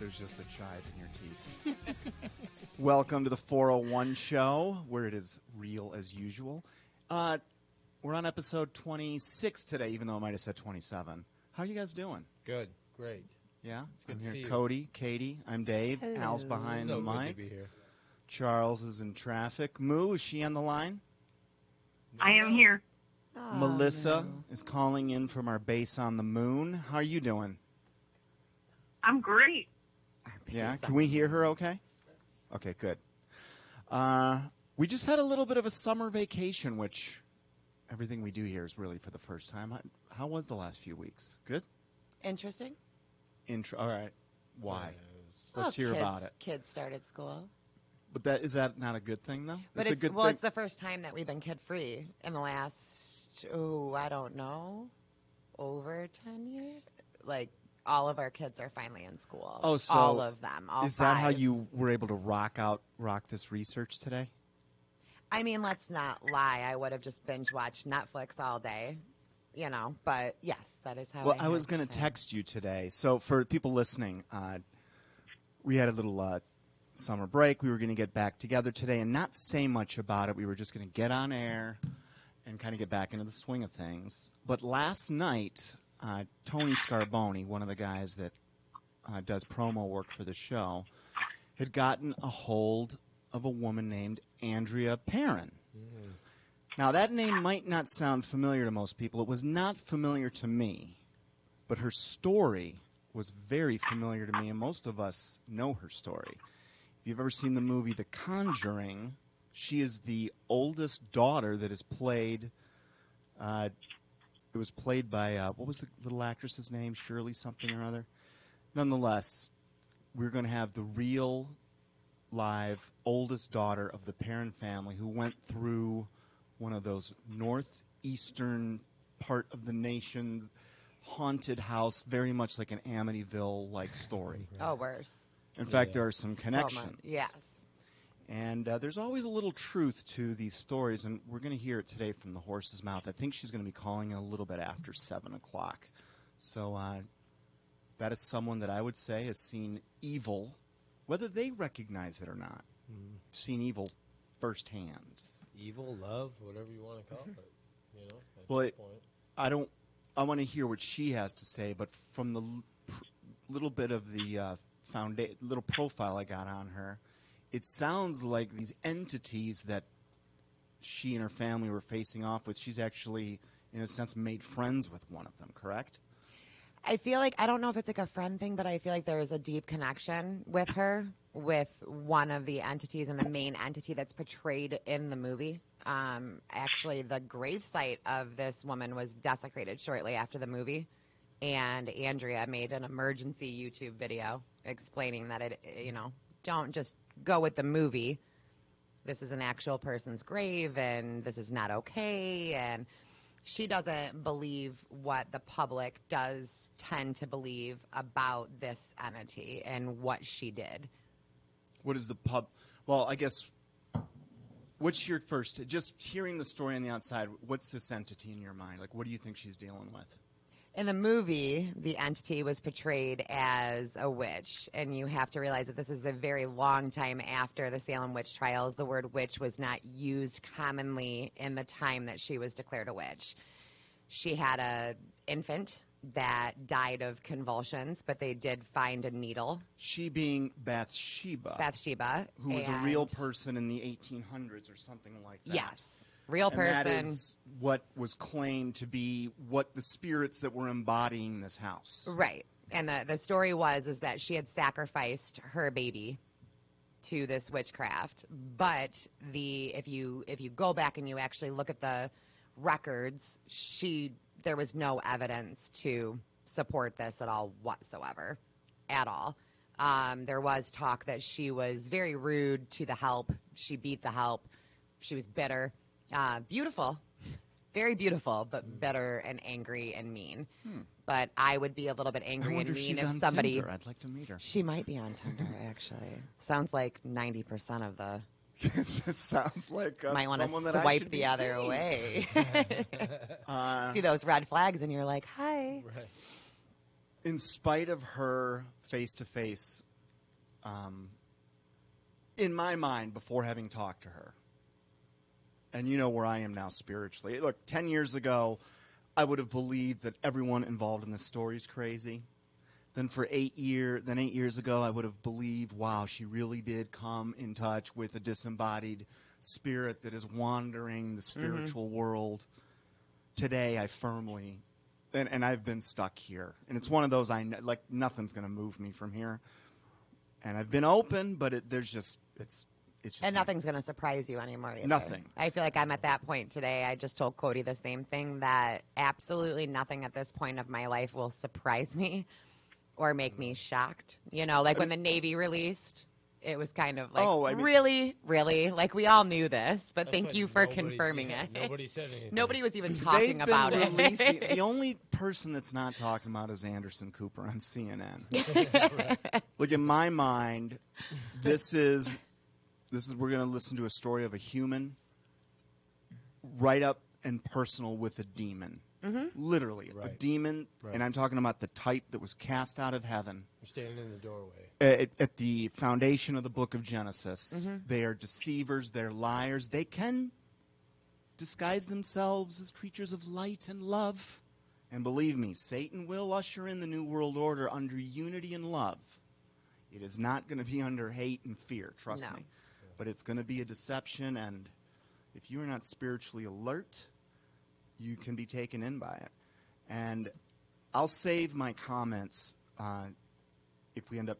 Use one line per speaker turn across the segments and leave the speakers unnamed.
there's just a chive in your teeth. Welcome to the 401 show, where it is real as usual. We're on episode 26 today, even though I might have said 27. How are you guys doing?
Good. Great.
Yeah?
It's good
I'm
to
here.
see you.
Cody, Katie, I'm Dave.
Hello.
Al's behind
So
the
good
mic.
to be here.
Charles is in traffic. Moo, is she on the line?
I am here.
Oh,
Melissa
no.
is calling in from our base on the moon. How are you doing?
I'm great.
Yeah? Can we hear her okay? Okay, good. We just had a little bit of a summer vacation, which everything we do here is really for the first time. How was the last few weeks? Good?
Interesting.
All right. Why?
Well,
Let's hear about it.
Kids started school.
But is that not a good thing, though?
But
it's a good thing.
it's the first time that we've been kid-free in the last, I don't know, over 10 years? Like, all of our kids are finally in school.
Oh, so
all of them. All
is that how
five.
you were able to rock this research today?
I mean, let's not lie. I would have just binge-watched Netflix all day, But, yes, that is how
Well, I was going to text you today. So for people listening, we had a little summer break. We were going to get back together today and not say much about it. We were just going to get on air and kind of get back into the swing of things. But last night, Tony Scarboni, one of the guys that does promo work for the show, had gotten a hold of a woman named Andrea Perron. Mm. Now, that name might not sound familiar to most people. It was not familiar to me, but her story was very familiar to me, and most of us know her story. If you've ever seen the movie The Conjuring, she is the oldest daughter that is played. It was played by, what was the little actress's name? Shirley something or other? Nonetheless, we're going to have the real, live, oldest daughter of the Perron family who went through one of those northeastern part of the nation's haunted house, very much like an Amityville-like story.
Oh, worse.
In fact, there are some
So
connections.
much. Yes.
And there's always a little truth to these stories, and we're going to hear it today from the horse's mouth. I think she's going to be calling in a little bit after 7 o'clock. So that is someone that I would say has seen evil, whether they recognize it or not. Seen evil firsthand.
Evil, love, whatever you want to call it. At
Well,
this point.
I want to hear what she has to say, but from the little bit of the little profile I got on her, it sounds like these entities that she and her family were facing off with, she's actually, in a sense, made friends with one of them, correct?
I feel like, I don't know if it's like a friend thing, but I feel like there is a deep connection with her, with one of the entities and the main entity that's portrayed in the movie. Actually, the gravesite of this woman was desecrated shortly after the movie, and Andrea made an emergency YouTube video explaining that don't just go with the movie. This is an actual person's grave, and this is not okay, and she doesn't believe what the public does tend to believe about this entity and what she did.
What is the Well, I guess, what's your first, just hearing the story on the outside, what's this entity in your mind? Like, what do you think she's dealing with?
In the movie, the entity was portrayed as a witch, and you have to realize that this is a very long time after the Salem witch trials. The word witch was not used commonly in the time that she was declared a witch. She had an infant that died of convulsions, but they did find a needle.
She being Bathsheba.
Bathsheba.
Who was a real person in the 1800s or something like that.
Yes. Real person.
And that is what was claimed to be what the spirits that were embodying this house.
Right. And the story is that she had sacrificed her baby to this witchcraft. But if you go back and you actually look at the records, there was no evidence to support this at all whatsoever. At all. There was talk that she was very rude to the help. She beat the help. She was bitter. Beautiful, very beautiful, but bitter and angry and mean. But I would be a little bit angry and mean if somebody.
Tinder. I'd like to meet her.
She might be on Tinder, actually. Sounds like 90% of the.
It sounds like
might want to
someone that
swipe the other way. See those red flags, and you're like, "Hi."
Right.
In spite of her face-to-face in my mind, before having talked to her. And you know where I am now spiritually. Look, 10 years ago, I would have believed that everyone involved in this story is crazy. Then 8 years ago, I would have believed, wow, she really did come in touch with a disembodied spirit that is wandering the spiritual world. Today, I firmly, and I've been stuck here. And it's one of those, like, nothing's going to move me from here. And I've been open, but it's just
And nothing's going to surprise you anymore either.
Nothing.
I feel like I'm at that point today. I just told Cody the same thing, that absolutely nothing at this point of my life will surprise me or make me shocked. You know, like when the Navy released, it was kind of like, really? Like, we all knew this, but thank you for confirming it.
Nobody said anything.
Nobody was even talking about it.
The only person that's not talking about is Anderson Cooper on CNN. Look, in my mind, this is we're going to listen to a story of a human right up and personal with a demon. Literally, a demon, and I'm talking about the type that was cast out of heaven.
You're standing in the doorway.
At the foundation of the book of Genesis. They are deceivers, they're liars. They can disguise themselves as creatures of light and love. And believe me, Satan will usher in the New World Order under unity and love. It is not going to be under hate and fear, trust me. But it's going to be a deception, and if you are not spiritually alert, you can be taken in by it. And I'll save my comments if we end up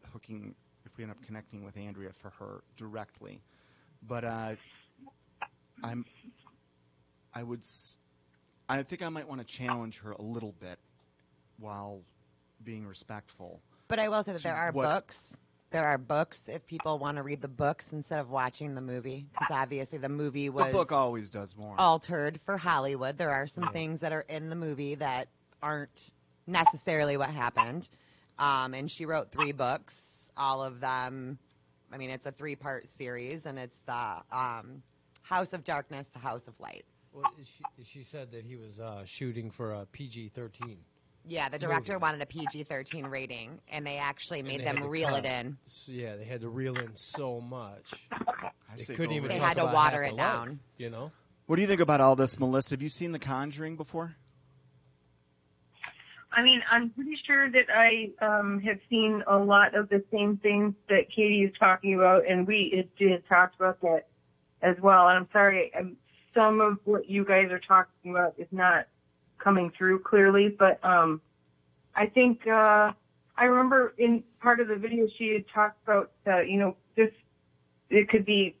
connecting with Andrea for her directly. But I think I might want to challenge her a little bit while being respectful.
But I will say that there are books. There are books if people want to read the books instead of watching the movie, because obviously the movie was
the book always does more
altered for Hollywood. There are some things that are in the movie that aren't necessarily what happened. And she wrote 3 books, all of them. I mean, it's a 3-part series, and it's the House of Darkness, the House of Light.
Well, she said that he was shooting for a PG-13.
Yeah, the director wanted a PG-13 rating, and they actually made them reel it in.
Yeah, they had to reel in so much.
They couldn't even.
They had to water it down.
You know.
What do you think about all this, Melissa? Have you seen The Conjuring before?
I mean, I'm pretty sure that I have seen a lot of the same things that Katie is talking about, and we did talked about that as well. And I'm sorry, some of what you guys are talking about is not coming through clearly, but I think I remember in part of the video she had talked about it could be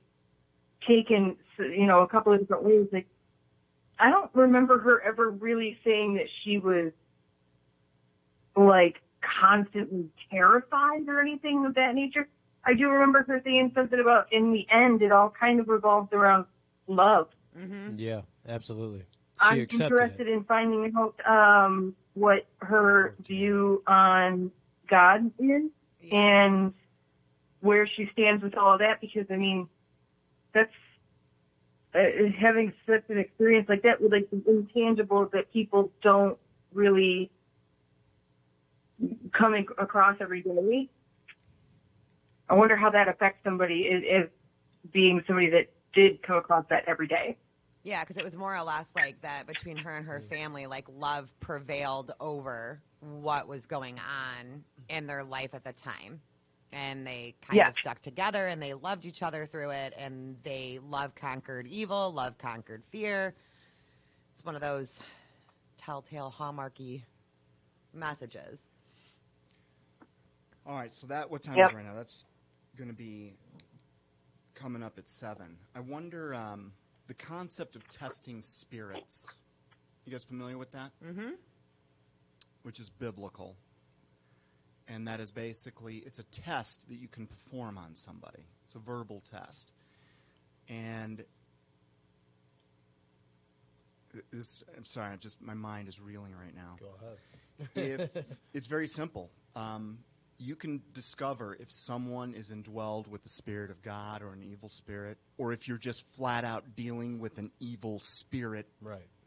taken a couple of different ways. Like, I don't remember her ever really saying that she was like constantly terrified or anything of that nature. I do remember her saying something about, in the end, it all kind of revolved around love.
Yeah, absolutely.
I'm interested in finding out what her view on God is and where she stands with all of that, because, I mean, that's having such an experience like that with, like, the intangibles that people don't really come across every day. I wonder how that affects somebody as being somebody that did come across that every day.
Yeah, because it was more or less like that between her and her family, like love prevailed over what was going on in their life at the time. And they kind of stuck together, and they loved each other through it, and love conquered evil, love conquered fear. It's one of those telltale Hallmarky messages.
All right, so what time is it right now? That's going to be coming up at 7. I wonder... the concept of testing spirits. You guys familiar with that? Mm-hmm. Which is biblical. And that is basically, it's a test that you can perform on somebody. It's a verbal test. And I'm sorry, my mind is reeling right now.
Go ahead.
It's very simple. You can discover if someone is indwelled with the spirit of God or an evil spirit, or if you're just flat out dealing with an evil spirit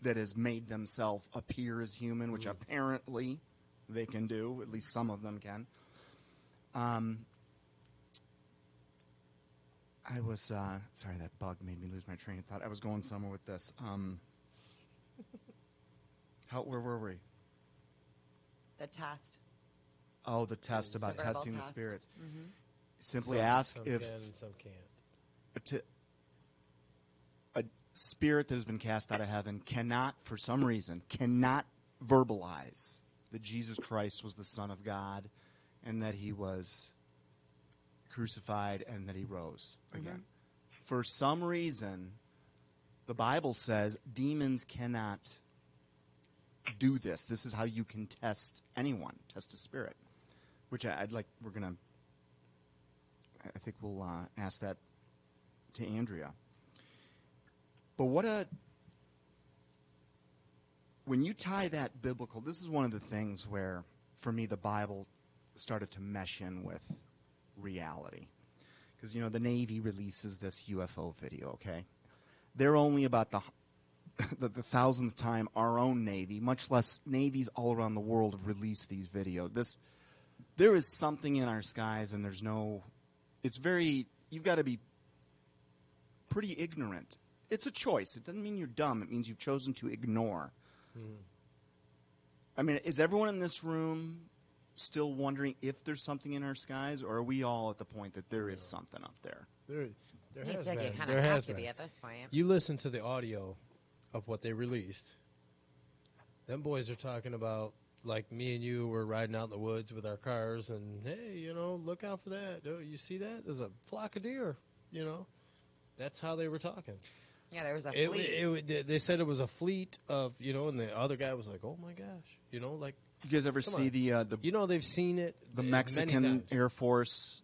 that has made themselves appear as human, which apparently they can do. At least some of them can. I was sorry, that bug made me lose my train of thought. I was going somewhere with this. Where were we?
The test.
Oh, the test about
The verbal
testing the
test.
spirits.
Mm-hmm.
Simply ask
some
if
can and some can't.
a spirit that has been cast out of heaven cannot, for some reason, cannot verbalize that Jesus Christ was the Son of God and that he was crucified and that he rose again. For some reason, the Bible says demons cannot do this. This is how you can test anyone, test a spirit, which I think we'll ask that to Andrea. But when you tie that biblical, this is one of the things where, for me, the Bible started to mesh in with reality. Because, the Navy releases this UFO video, okay? They're only about the thousandth time our own Navy, much less navies all around the world, have released these videos. There is something in our skies, and you've got to be pretty ignorant. It's a choice. It doesn't mean you're dumb. It means you've chosen to ignore. I mean, is everyone in this room still wondering if there's something in our skies, or are we all at the point that there is something up there?
There
I
has
feel like
been.
you kind
There
of have
has
to
been.
be at this point.
You listen to the audio of what they released. Them boys are talking about, like, me and you were riding out in the woods with our cars, and, hey, look out for that. Oh, you see that? There's a flock of deer, That's how they were talking.
Yeah, there was a fleet.
They said it was a fleet of, and the other guy was like, oh, my gosh. Like,
You guys ever see the
they've seen it
the
many
Mexican
times.
Air Force?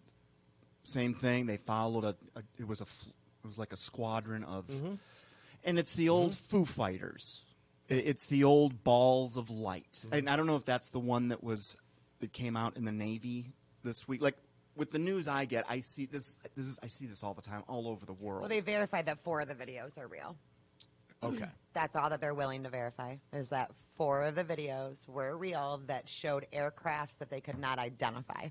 Same thing. They followed it was like a squadron of, and it's the old Foo Fighters. It's the old balls of light. And I don't know if that's the one that came out in the Navy this week. Like with the news I get, I see this. I see this all the time, all over the world.
Well, they verified that 4 of the videos are real.
Okay.
That's all that they're willing to verify, is that 4 of the videos were real that showed aircrafts that they could not identify.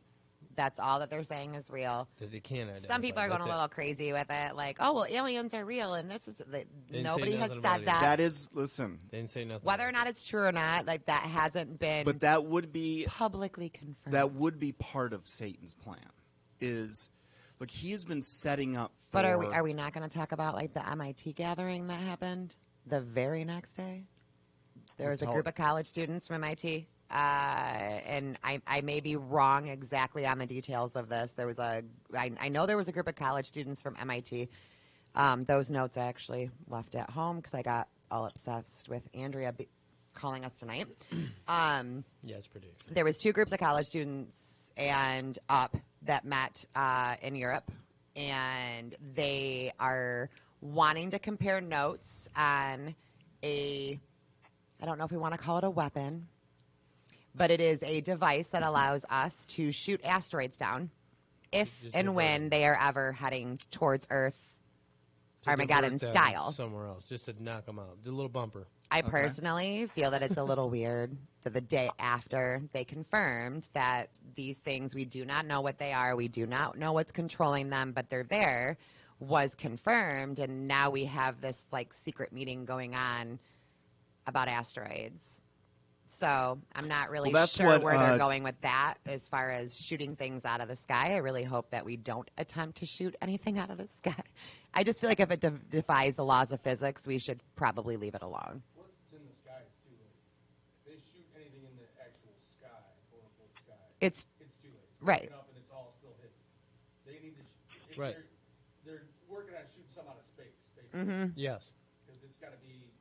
That's all that they're saying is real.
That they can't identify.
Some people are going
That's
a little crazy with it, like, oh, well, aliens are real, and this is... Nobody has
nothing
said
about it.
that.
That is, listen.
They didn't say nothing.
Whether or
about
not it's true or not, like, that hasn't been
But that would be
publicly confirmed.
That would be part of Satan's plan. Look, he has been setting up for...
But are we not going to talk about, like, the MIT gathering that happened the very next day? There was a group of college students from MIT, and I may be wrong exactly on the details of this. I know there was a group of college students from MIT. Those notes I actually left at home because I got all obsessed with Andrea calling us tonight.
Yeah, it's pretty exciting.
There was 2 groups of college students and up that met in Europe, and they are wanting to compare notes on I don't know if we want to call it a weapon, but it is a device that allows us to shoot asteroids down if
Just
and
divert
when
them.
they are ever heading towards Earth,
To
Armageddon
divert them
style.
somewhere else, just to knock them out. Just a little bumper.
I personally feel that it's a little weird that the day after they confirmed that these things, we do not know what they are, we do not know what's controlling them, but they're there, was confirmed, and now we have this like secret meeting going on about asteroids. So I'm not really
Well, that's
sure
what,
where they're going with that as far as shooting things out of the sky. I really hope that we don't attempt to shoot anything out of the sky. I just feel like if it defies the laws of physics, we should probably leave it alone.
Once it's in the sky, it's too late. If they shoot anything in the actual sky, quote unquote sky,
It's
it's too late. It's
Right.
looking up and it's all still hidden. They need to.
Right.
They're working on shooting some out of space, basically,
Yes.
because it's got to be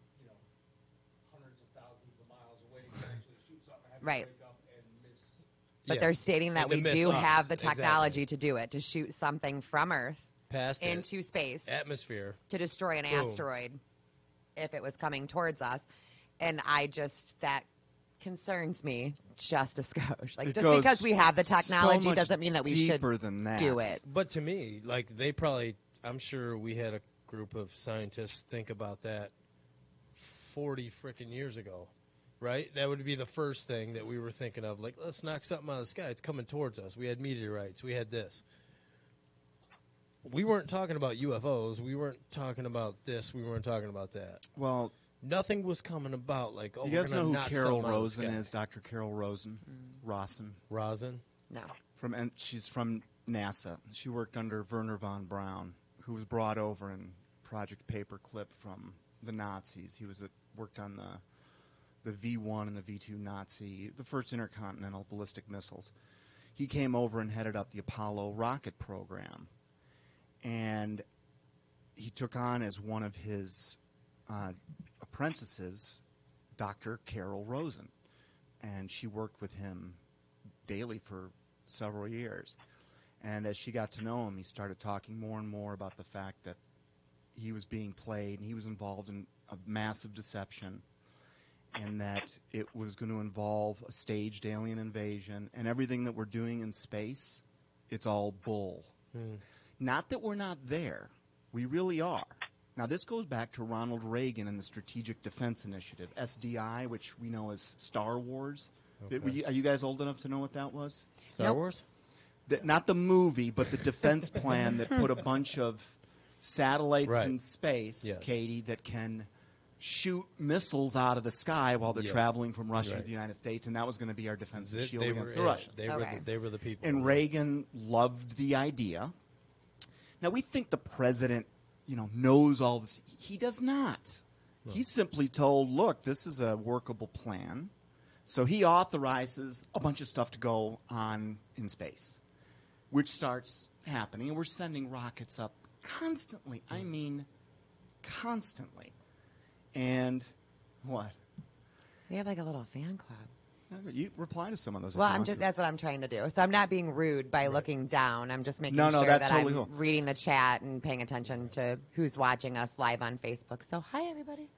hundreds of thousands of miles away to actually shoot something. Have
Right.
To wake up and miss.
But
Yeah.
they're stating that
And to
we
miss
do
us.
have the
Exactly.
technology to do it, to shoot something from Earth
Past
into space,
atmosphere.
to destroy an
Boom.
asteroid if it was coming towards us. And that concerns me just a skosh. Like,
It
just
goes
because we have the
so
technology
much
doesn't mean that we should
deeper than that.
do it.
But to me, like they probably, I'm sure we had a group of scientists think about that 40 freaking years ago, right? That would be the first thing that we were thinking of. Like, let's knock something out of the sky. It's coming towards us. We had meteorites. We had this. We weren't talking about UFOs. We weren't talking about this. We weren't talking about that.
Well,
Nothing was coming about like, oh,
you
we're
guys
gonna
know who
knock
Carol
something out of the
Rosen
sky.
is? Dr. Carol Rosen. Rosen.
Rosin?
No.
And she's from NASA. She worked under Werner von Braun, who was brought over in Project Paperclip from the Nazis. He worked on the V-1 and the V-2 Nazi, the first intercontinental ballistic missiles. He came over and headed up the Apollo rocket program. And he took on as one of his apprentices Dr. Carol Rosen. And she worked with him daily for several years. And as she got to know him, he started talking more and more about the fact that he was being played and he was involved in a massive deception, and that it was going to involve a staged alien invasion, and everything that we're doing in space, it's all bull. Not that we're not there. We really are. Now, this goes back to Ronald Reagan and the Strategic Defense Initiative, SDI, which we know as Star Wars.
Okay.
Are you guys old enough to know what that was?
Star
Nope.
Wars?
Not the movie, but the defense plan that put a bunch of satellites
Right.
in space,
Yes.
Katie, that can shoot missiles out of the sky while they're
Yeah.
traveling from Russia to
Right.
the United States, and that was going to be our defensive
They-
shield
they
against
were-
the
yeah,
Russians.
They were the people.
And
yeah.
Reagan loved the idea. Now, we think the president, knows all this. He does not. He's simply told, look, this is a workable plan. So he authorizes a bunch of stuff to go on in space, which starts happening. And we're sending rockets up constantly. I mean, constantly. And what?
We have like a little fan club.
You reply to some of those. if
Well,
you want to.
that's what I'm trying to do. So I'm not being rude by looking down. I'm just making
No,
sure
that's
that
totally
I'm
cool.
reading the chat and paying attention to who's watching us live on Facebook. So hi, everybody.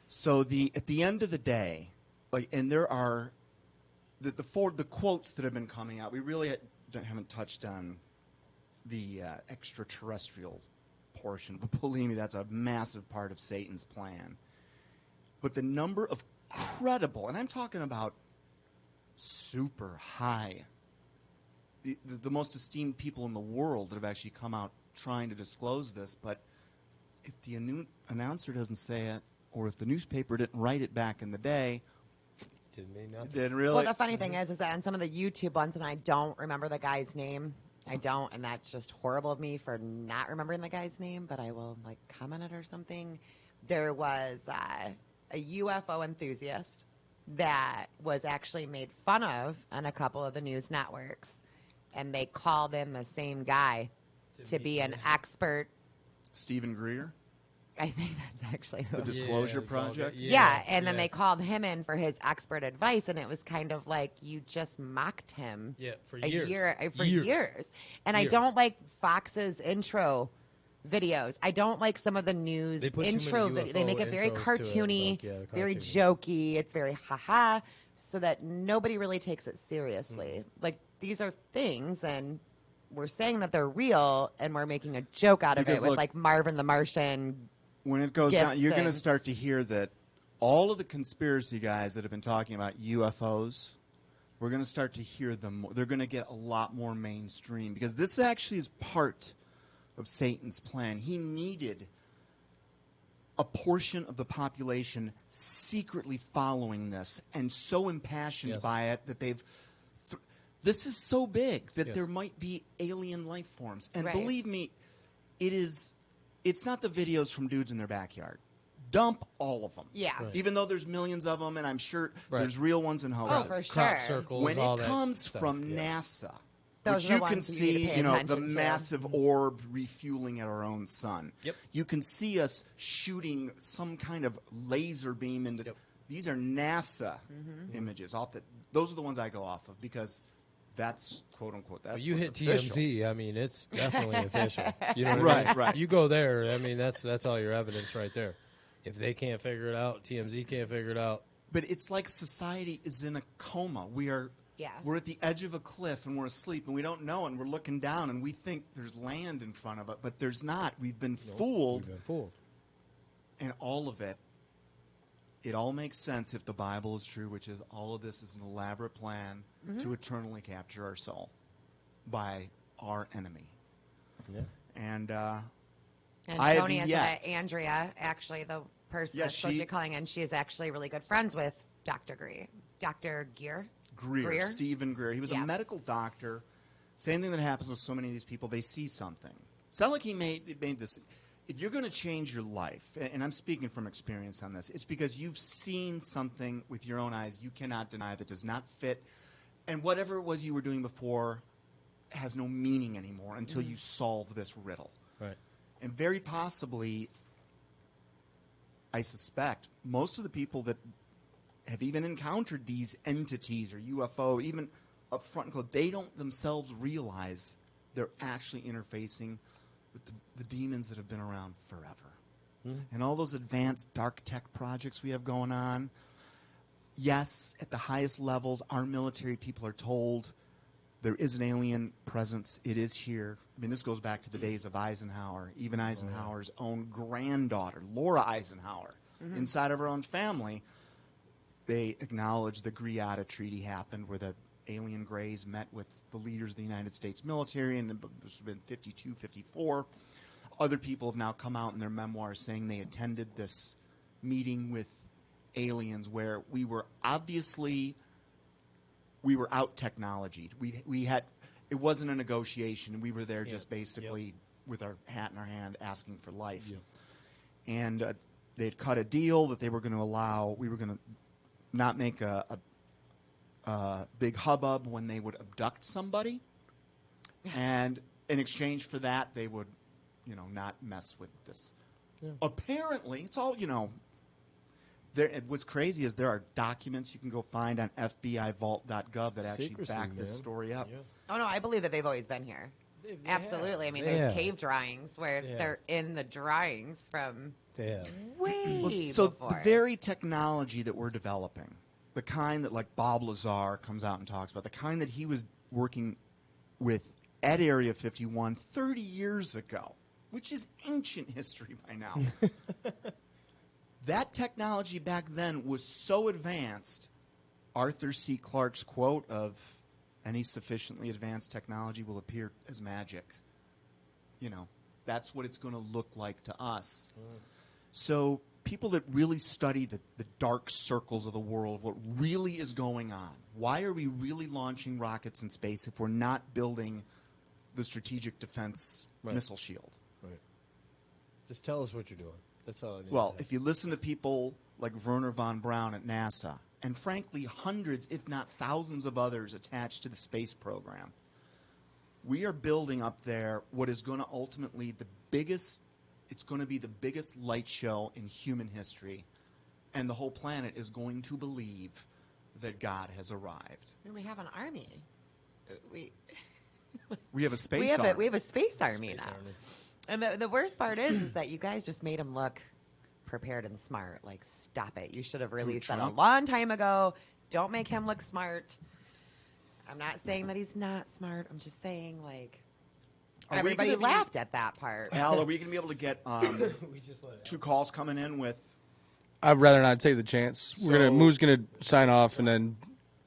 So at the end of the day, and there are the quotes that have been coming out. We really haven't touched on the extraterrestrial portion. But believe me, that's a massive part of Satan's plan. But the number of credible, and I'm talking about super high, the most esteemed people in the world that have actually come out trying to disclose this. But if the announcer doesn't say it, or if the newspaper didn't write it back in the day,
Didn't mean nothing.
then really...
Well, the funny thing is that on some of the YouTube ones, and I don't remember the guy's name. I don't, and that's just horrible of me for not remembering the guy's name, but I will comment it or something. There was a UFO enthusiast that was actually made fun of on a couple of the news networks, and they called in the same guy to be an expert.
Stephen Greer,
I think that's actually who.
the Disclosure
Yeah,
Project.
Yeah, and then they called him in for his expert advice, and it was kind of like you just mocked him.
Yeah, for
a
years.
years. And I
Years.
don't like Fox's intro videos. I don't like some of the news
They put too
intro
many
videos. They make it very
UFO intros to it,
cartoony,
like, yeah,
very
cartoony.
jokey. It's very haha, so that nobody really takes it seriously.
Mm-hmm.
Like these are things, and we're saying that they're real, and we're making a joke out of
Because
it with
look-
like Marvin the Martian.
When it goes
Gifts
down, you're going to
and-
start to hear that all of the conspiracy guys that have been talking about UFOs, we're going to start to hear them. They're going to get a lot more mainstream, because this actually is part of Satan's plan. He needed a portion of the population secretly following this and so impassioned
Yes.
by it that they've... This is so big that
Yes.
there might be alien life forms. And
Right.
believe me, it's not the videos from dudes in their backyard. Dump all of them.
Yeah.
Right.
Even though there's millions of them, and I'm sure
Right.
there's real ones and hoaxes.
Oh, for
Crop
sure.
circles,
When
all
it
that
comes
stuff,
from
yeah.
NASA,
Those
which
are
you
the
can
ones you need to
see,
pay
the
attention to.
massive orb refueling at our own sun.
Yep.
You can see us shooting some kind of laser beam into.
Yep.
These are NASA
Mm-hmm.
images. Those are the ones I go off of, because that's quote unquote. That's
Well, you hit
what's official.
TMZ. I mean, it's definitely official. You know what I
Right,
mean?
right.
You go there. I mean, that's all your evidence right there. If they can't figure it out, TMZ can't figure it out.
But it's like society is in a coma. We're at the edge of a cliff and we're asleep and we don't know, and we're looking down and we think there's land in front of it, but there's not. We've been fooled,
We've been fooled.
and all of it. It all makes sense if the Bible is true, which is all of this is an elaborate plan to eternally capture our soul by our enemy.
Yeah.
And
And
I have
Tony has
yet.
Andrea, actually, the person
Yeah,
that's supposed to
she-
be calling in, she is actually really good friends with Dr. Greer.
Greer, Stephen Greer. He was
Yeah.
a medical doctor. Same thing that happens with so many of these people. They see something. It's not like he made this. If you're going to change your life, and I'm speaking from experience on this, it's because you've seen something with your own eyes you cannot deny that does not fit. And whatever it was you were doing before has no meaning anymore until you solve this riddle.
Right.
And very possibly, I suspect, most of the people that have even encountered these entities or UFO, even up front and close, they don't themselves realize they're actually interfacing with the demons that have been around forever. And all those advanced dark tech projects we have going on, yes, at the highest levels, our military people are told there is an alien presence. It is here. I mean, this goes back to the days of Eisenhower, even Eisenhower's own granddaughter, Laura Eisenhower, inside of her own family. They acknowledged the Greada Treaty happened where the alien Greys met with the leaders of the United States military, and this has been 52, 54. Other people have now come out in their memoirs saying they attended this meeting with aliens where we were out technologied. We had, it wasn't a negotiation. We were there just basically with our hat in our hand asking for life. And they had cut a deal that they were going to allow, we were going to not make a big hubbub when they would abduct somebody. And in exchange for that, they would, not mess with this. Apparently, it's all, what's crazy is there are documents you can go find on FBIVault.gov that actually
Secrecy,
back this
man.
story up.
Yeah.
Oh, no, I believe that they've always been here.
They
Absolutely.
have.
I mean,
They
there's
have.
cave drawings where
Yeah.
they're in the drawings from
They have.
way
Well, so
before.
the very technology that we're developing, the kind that like Bob Lazar comes out and talks about, the kind that he was working with at Area 51 30 years ago, which is ancient history by now. That technology back then was so advanced, Arthur C. Clarke's quote of any sufficiently advanced technology will appear as magic. That's what it's going to look like to us. So people that really study the dark circles of the world, what really is going on, why are we really launching rockets in space if we're not building the strategic defense missile shield?
Right. Just tell us what you're doing. That's all I need.
Well, if you listen to people like Werner von Braun at NASA, and frankly hundreds, if not thousands of others attached to the space program, we are building up there what is going to ultimately it's going to be the biggest light show in human history, and the whole planet is going to believe that God has arrived.
And we have an army.
We have a space
We have
army.
we have a space army
Space
now.
Army.
And the worst part is that you guys just made him look prepared and smart. Like, stop it. You should have released that a
Trump?
long time ago. Don't make him look smart. I'm not saying that he's not smart. I'm just saying, like,
Are we
everybody
gonna be-
laughed at that part.
Al, are we going to be able to get
We just let it
two calls coming in with
I'd rather not take the chance.
So-
Moo's gonna sign off and then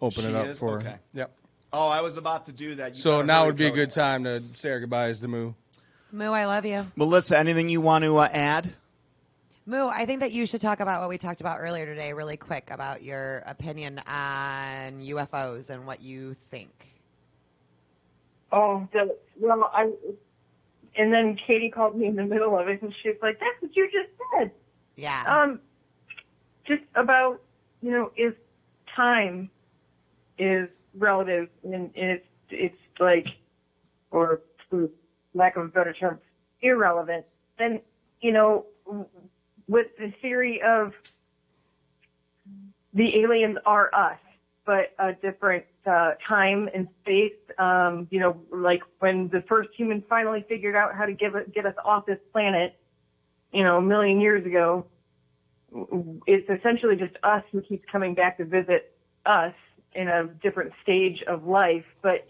open
She
it up
is?
for.
Okay.
Yep.
Oh, I was about to do that. You
So
better
now
hurry,
would be a
Cody.
good time to say our goodbyes to Moo.
Moo, I love you.
Melissa, anything you want to add?
Moo, I think that you should talk about what we talked about earlier today really quick about your opinion on UFOs and what you think.
Oh, and then Katie called me in the middle of it, and she's like, "That's what you just said."
Yeah.
Just about, if time is relative, and it's like, or for lack of a better term, irrelevant, then, with the theory of the aliens are us, but a different time and space, like when the first human finally figured out how to get us off this planet, a million years ago, it's essentially just us who keeps coming back to visit us in a different stage of life. But,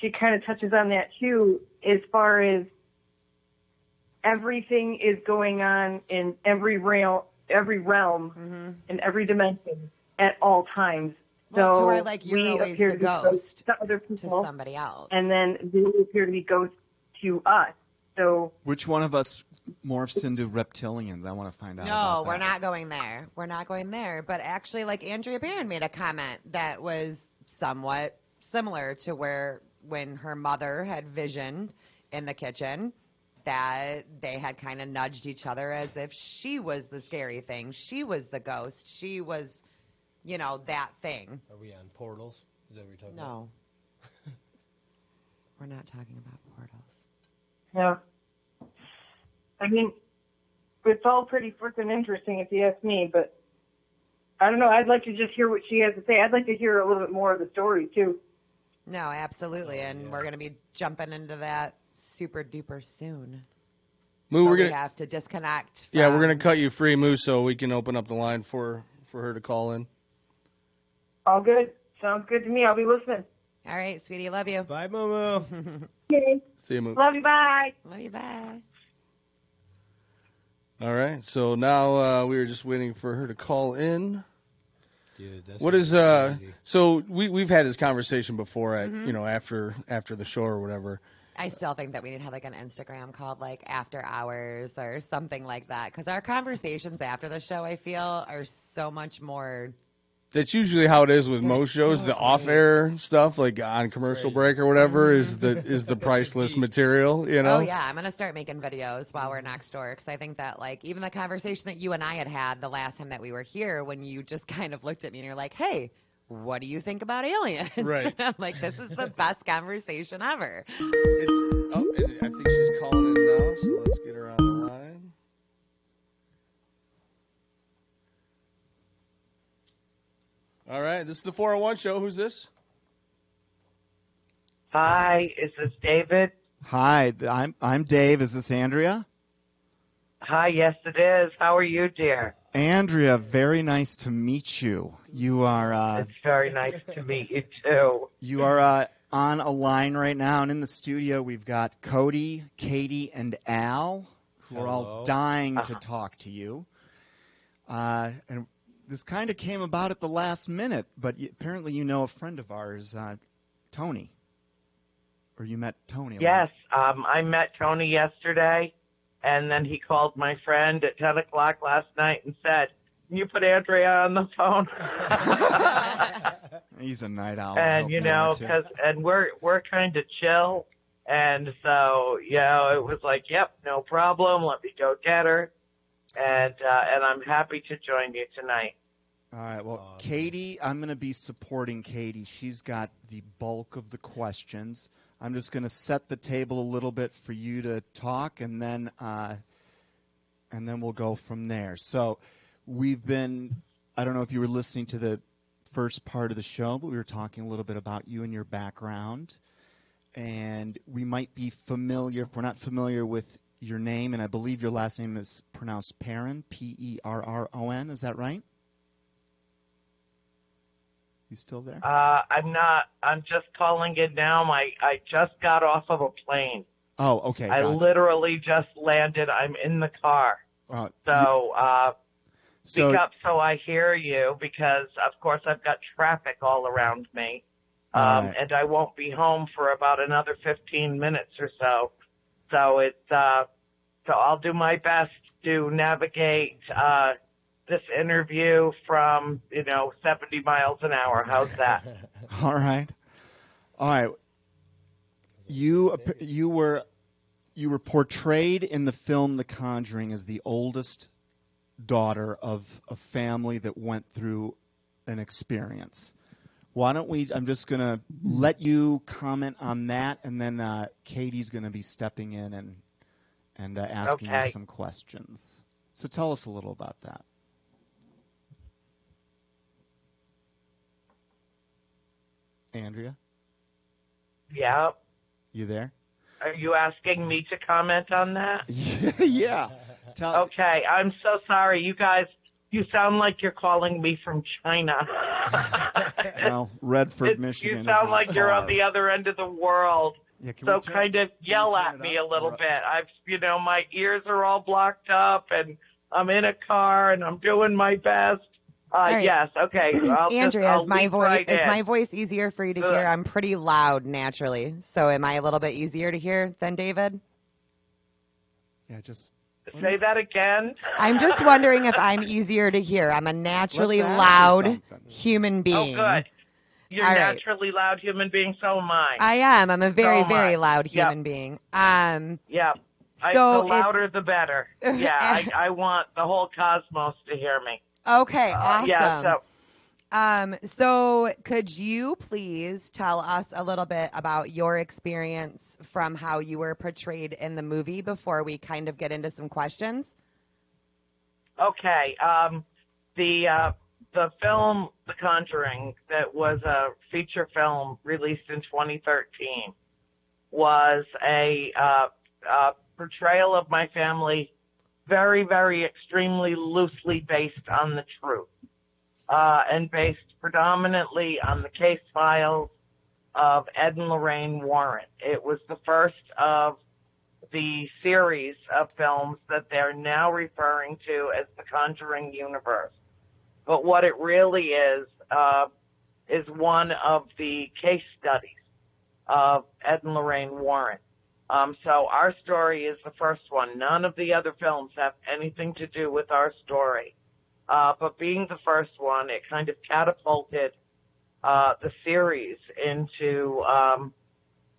she kind of touches on that too, as far as everything is going on in every realm, in every dimension at all times.
Well,
So
to where, like, you're
we
always
appear
the
to be
ghost
to other
to
people,
somebody else.
and then they appear to be ghosts to us. So
Which one of us morphs into reptilians? I want to find out.
No,
about
we're
that.
not going there. We're not going there. But actually, like Andrea Perron made a comment that was somewhat similar to when her mother had visioned in the kitchen that they had kind of nudged each other as if she was the scary thing. She was the ghost. She was, that thing.
Are we on portals? Is that what you're talking about?
No. We're not talking about portals.
yeah, I mean, it's all pretty freaking interesting if you ask me. But I don't know. I'd like to just hear what she has to say. I'd like to hear a little bit more of the story too.
No, absolutely. And we're going to be jumping into that super duper soon.
Moo,
But
we're
we
gonna
have to disconnect.
yeah, we're
from-
gonna cut you free, Moo, so we can open up the line for her to call in.
All good. Sounds good to me. I'll be listening.
All right, sweetie. Love you.
Bye, Momo.
Okay.
See you, Moo.
Love you. Bye.
Love you. Bye.
All right, so now we were just waiting for her to call in.
Dude, that's
What is
crazy.
so we've had this conversation before at after the show or whatever.
I still think that we need to have like an Instagram called like After Hours or something like that because our conversations after the show, I feel, are so much more.
That's usually how it is with
They're
most shows.
so
The
great.
off-air stuff, like on commercial
Crazy.
break or whatever, is the priceless material. You know.
Oh yeah, I'm gonna start making videos while we're next door because I think that like even the conversation that you and I had the last time that we were here, when you just kind of looked at me and you're like, "Hey, what do you think about aliens?"
Right.
I'm like, "This is the best conversation ever."
I think she's calling in now, so let's get her on the line. All right, this is the 401 show. Who's this?
Hi, is this David?
Hi, I'm Dave. Is this Andrea?
Hi, yes it is. How are you, dear?
Andrea, very nice to meet you. You are
It's very nice to meet you too.
on a line right now, and in the studio we've got Cody, Katie, and Al, who are all
Hello.
dying to talk to you. And this kind of came about at the last minute, but apparently you know a friend of ours, Tony. Or you met Tony.
Yes, I met Tony yesterday, and then he called my friend at 10 o'clock last night and said, "Can you put Andrea on the phone?"
He's a night owl. I
And
hope
you
are
know,
too.
we're kind of chill, and so it was like, "Yep, no problem. Let me go get her," and I'm happy to join you tonight.
All right. Well,
awesome.
Katie, I'm going to be supporting Katie. She's got the bulk of the questions. I'm just going to set the table a little bit for you to talk, and then we'll go from there. So we've been, I don't know if you were listening to the first part of the show, but we were talking a little bit about you and your background. And we might be familiar, if we're not familiar with your name, and I believe your last name is pronounced Perron, Perron. Is that right? You still there?
I'm not. I'm just calling in now. I just got off of a plane.
Oh, okay.
I
gotcha.
literally just landed. I'm in the car. So
so
speak up so I hear you because, of course, I've got traffic all around me.
All right.
And I won't be home for about another 15 minutes or so. So so I'll do my best to navigate this interview from 70 miles an hour. How's that?
All right. You were portrayed in the film The Conjuring as the oldest daughter of a family that went through an experience. Why don't we? I'm just going to let you comment on that, and then Katie's going to be stepping in and asking you
Okay.
some questions. So tell us a little about that. Andrea,
Yeah.
you there?
Are you asking me to comment on that?
Yeah.
Okay, I'm so sorry. You guys, you sound like you're calling me from China.
Well, Redford, Michigan.
You
is
sound
not
like you're
far.
on the other end of the world.
Yeah, can
So
we turn-
kind of
can we
yell
turn
at
it
me
up?
a little
Or-
bit. My ears are all blocked up and I'm in a car and I'm doing my best.
right.
Yes, okay.
Andrea,
I'll
is my
leap
voice
right in.
easier for you to hear? I'm pretty loud naturally, so am I a little bit easier to hear than David?
Yeah, just
Say that again.
I'm just wondering if I'm easier to hear. I'm a naturally
Let's ask her
loud
something.
human
Oh,
being.
good. You're
All
a
right.
naturally loud human being, so am I.
I am. I'm a very,
So am
very
I.
loud
Yep.
human being.
Yeah.
So
The louder, the better. Yeah, I want the whole cosmos to hear me.
Okay, awesome.
Yeah,
So could you please tell us a little bit about your experience from how you were portrayed in the movie before we kind of get into some questions?
Okay. The film The Conjuring, that was a feature film released in 2013, was a portrayal of my family, very, very extremely loosely based on the truth, and based predominantly on the case files of Ed and Lorraine Warren. It was the first of the series of films that they're now referring to as the Conjuring universe. But what it really is one of the case studies of Ed and Lorraine Warren. So our story is the first one. None of the other films have anything to do with our story. But being the first one, it kind of catapulted the series into,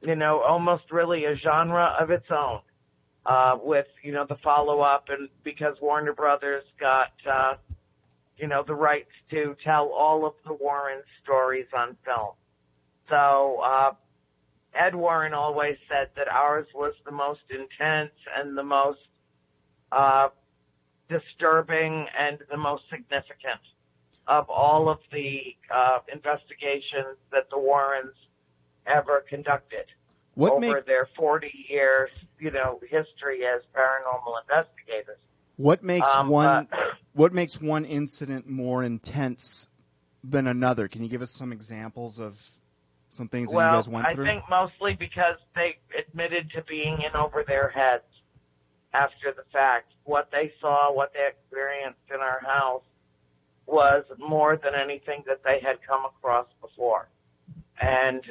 almost really a genre of its own, with, the follow-up, and because Warner Brothers got, the rights to tell all of the Warren stories on film. So Ed Warren always said that ours was the most intense and the most disturbing and the most significant of all of the investigations that the Warrens ever conducted over their 40 years, history as paranormal investigators.
What makes one incident more intense than another? Can you give us some examples of some things that you guys went through?
I think mostly because they admitted to being in over their heads after the fact. What they saw, what they experienced in our house was more than anything that they had come across before. And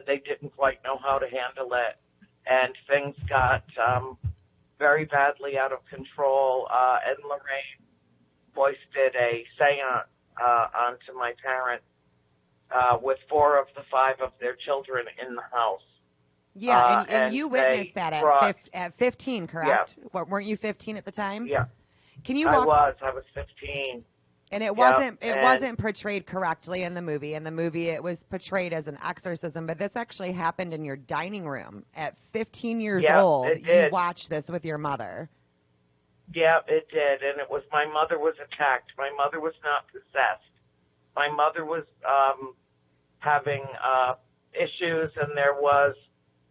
they didn't quite know how to handle it. And things got very badly out of control. Ed and Lorraine foisted a seance onto my parents with 4 of the 5 of their children in the house.
Yeah, and you witnessed that at 15, correct?
Yeah.
Weren't you 15 at the time?
Yeah.
Can you
I was 15.
And it wasn't portrayed correctly in the movie. In the movie, it was portrayed as an exorcism, but this actually happened in your dining room at 15 years old. You watched this with your mother.
Yeah, it did, and my mother was attacked. My mother was not possessed. My mother was having issues, and there was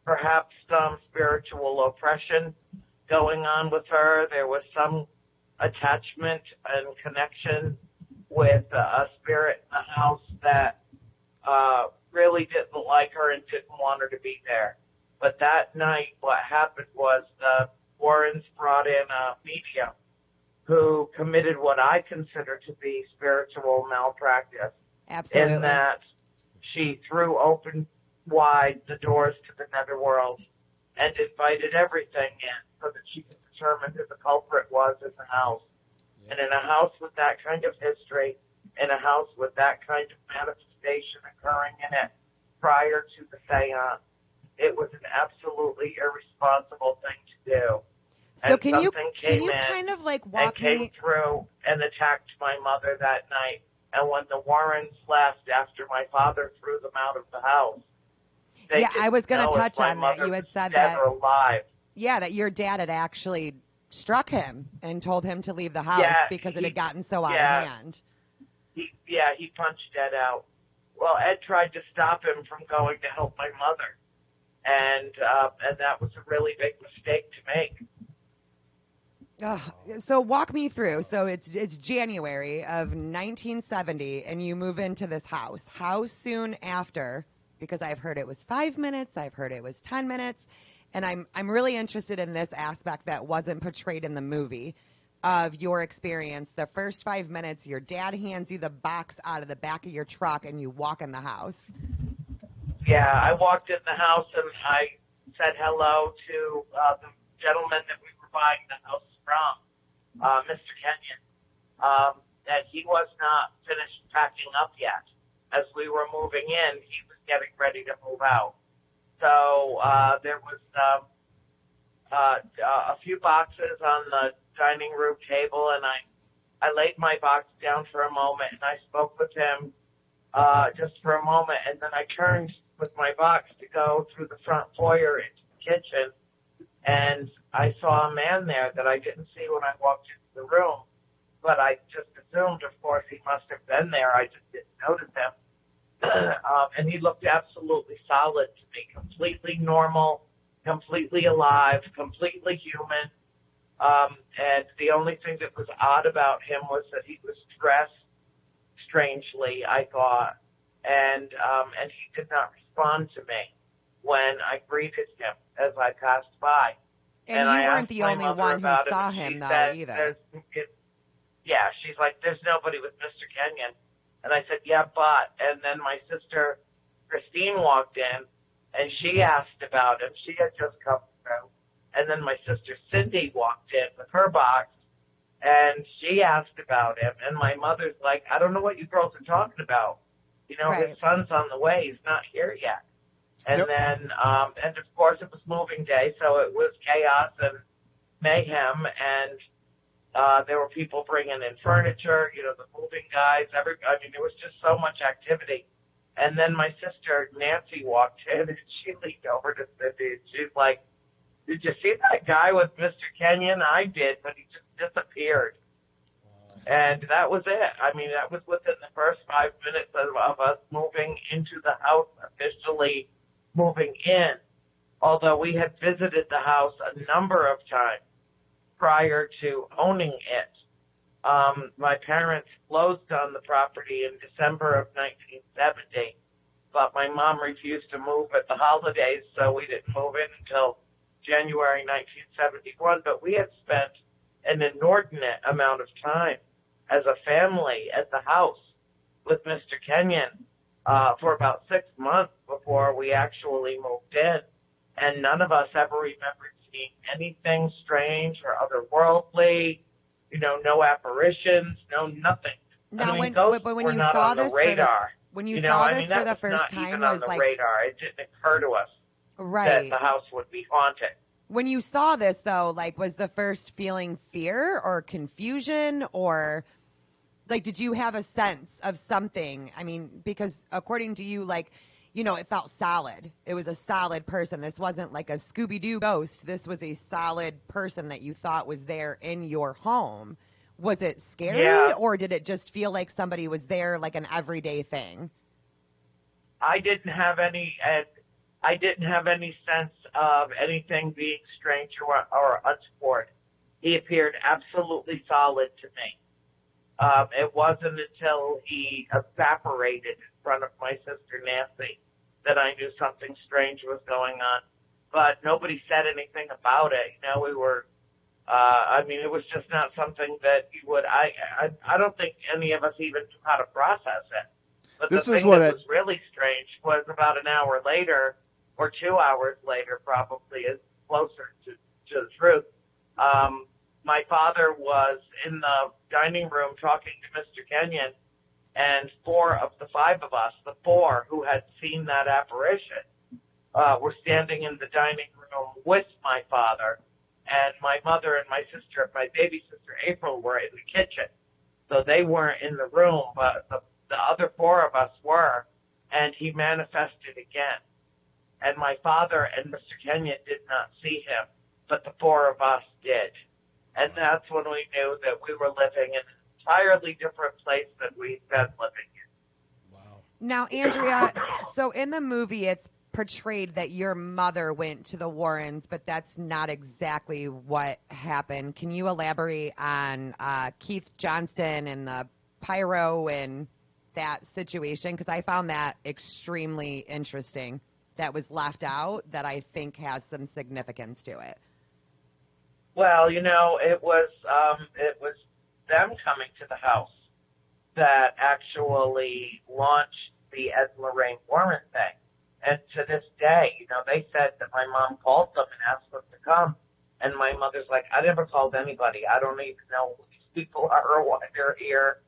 perhaps some spiritual oppression going on with her. There was some attachment and connection with a spirit in the house that really didn't like her and didn't want her to be there. But that night, what happened was the Warrens brought in a medium who committed what I consider to be spiritual malpractice.
Absolutely.
In that she threw open wide the doors to the netherworld and invited everything in so that she could determine who the culprit was in the house. And in a house with that kind of history, in a house with that kind of manifestation occurring in it prior to the seance, it was an absolutely irresponsible thing to do.
So
and
can you
kind
of like walk
came through and attacked my mother that night. And when the Warrens left after my father threw them out of the house,
I was going to touch on that. You had said
dead or alive.
Yeah, that your dad had actually struck him and told him to leave the house because it had gotten so out of hand.
He punched Ed out. Well, Ed tried to stop him from going to help my mother, and that was a really big mistake to make.
So walk me through. So it's January of 1970, and you move into this house. How soon after? Because I've heard it was 5 minutes. I've heard it was 10 minutes. And I'm really interested in this aspect that wasn't portrayed in the movie of your experience. The first 5 minutes, your dad hands you the box out of the back of your truck, and you walk in the house.
Yeah, I walked in the house, and I said hello to the gentleman that we were buying the house from, Mr. Kenyon, that he was not finished packing up yet. As we were moving in, he was getting ready to move out. So there was a few boxes on the dining room table, and I laid my box down for a moment, and I spoke with him just for a moment, and then I turned with my box to go through the front foyer into the kitchen, and I saw a man there that I didn't see when I walked into the room, but I just assumed, of course, he must have been there. I just didn't notice him. And he looked absolutely solid to me, completely normal, completely alive, completely human. And the only thing that was odd about him was that he was dressed strangely, I thought, and he did not respond to me when I greeted him as I passed by.
And
I
you weren't
asked
the
my
only
mother
one who
about it,
saw
and she
him, though,
said,
either.
Yeah, she's like, there's nobody with Mr. Kenyon. And I said, yeah, but. And then my sister Christine walked in, and she asked about him. She had just come through. And then my sister Cindy walked in with her box, and she asked about him. And my mother's like, I don't know what you girls are talking about. You know,
Right.
his son's on the way. He's not here yet. And
Yep.
then, and of course, it was moving day, so it was chaos and mayhem. And there were people bringing in furniture, you know, the moving guys. I mean, there was just so much activity. And then my sister Nancy walked in, and she leaned over to Cindy, and she's like, did you see that guy with Mr. Kenyon? I did, but he just disappeared. And that was it. I mean, that was within the first 5 minutes of us moving into the house, officially moving in. Although we had visited the house a number of times prior to owning it. My parents closed on the property in December of 1970, but my mom refused to move at the holidays, so we didn't move in until January 1971. But we had spent an inordinate amount of time as a family at the house with Mr. Kenyon for about 6 months before we actually moved in, and none of us ever remembered seeing anything strange or otherworldly, you know, no apparitions, no nothing.
Now,
I mean,
when
ghosts
but when
were
you
not
saw
on the
this
radar.
when you
You know,
saw
I
this
mean,
for
that
the
was
first
not
time
even on
was
the
like
radar. It didn't occur to us that
right.
the house would be haunted.
When you saw this, though, like, was the first feeling fear or confusion, or like, did you have a sense of something? I mean, because according to you, like, you know, it felt solid. It was a solid person. This wasn't like a Scooby-Doo ghost. This was a solid person that you thought was there in your home. Was it scary,
Yeah.
or did it just feel like somebody was there, like an everyday thing?
I didn't have any sense of anything being strange or untoward. He appeared absolutely solid to me. It wasn't until he evaporated in front of my sister Nancy that I knew something strange was going on. But nobody said anything about it. You know, we were, I mean, it was just not something that you would, I don't think any of us even knew how to process it. But
This
the
is
thing
what
that was really strange was about an hour later, or 2 hours later, probably is closer to the truth. My father was in the dining room talking to Mr. Kenyon, and 4 of the 5 of us, the 4 who had seen that apparition, were standing in the dining room with my father, and my mother and my sister, my baby sister April, were in the kitchen. So they weren't in the room, but the other 4 of us were, and he manifested again. And my father and Mr. Kenyon did not see him, but the 4 of us did. And that's when we knew that we were living in an entirely different place than we'd been living in.
Wow.
Now, Andrea, so in the movie, it's portrayed that your mother went to the Warrens, but that's not exactly what happened. Can you elaborate on Keith Johnston and the pyro and that situation? Because I found that extremely interesting. That was left out that I think has some significance to it.
Well, you know, it was them coming to the house that actually launched the Ed and Lorraine Warren thing. And to this day, you know, they said that my mom called them and asked them to come. And my mother was like, I never called anybody. I don't even know who these people are or why they're here.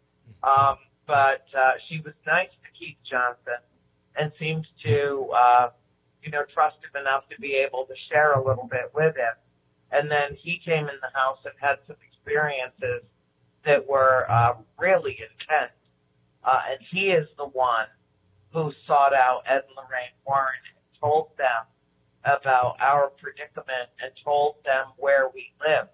But she was nice to Keith Johnson and seemed to, trust him enough to be able to share a little bit with him. And then he came in the house and had some experiences that were really intense. And he is the one who sought out Ed and Lorraine Warren and told them about our predicament and told them where we live.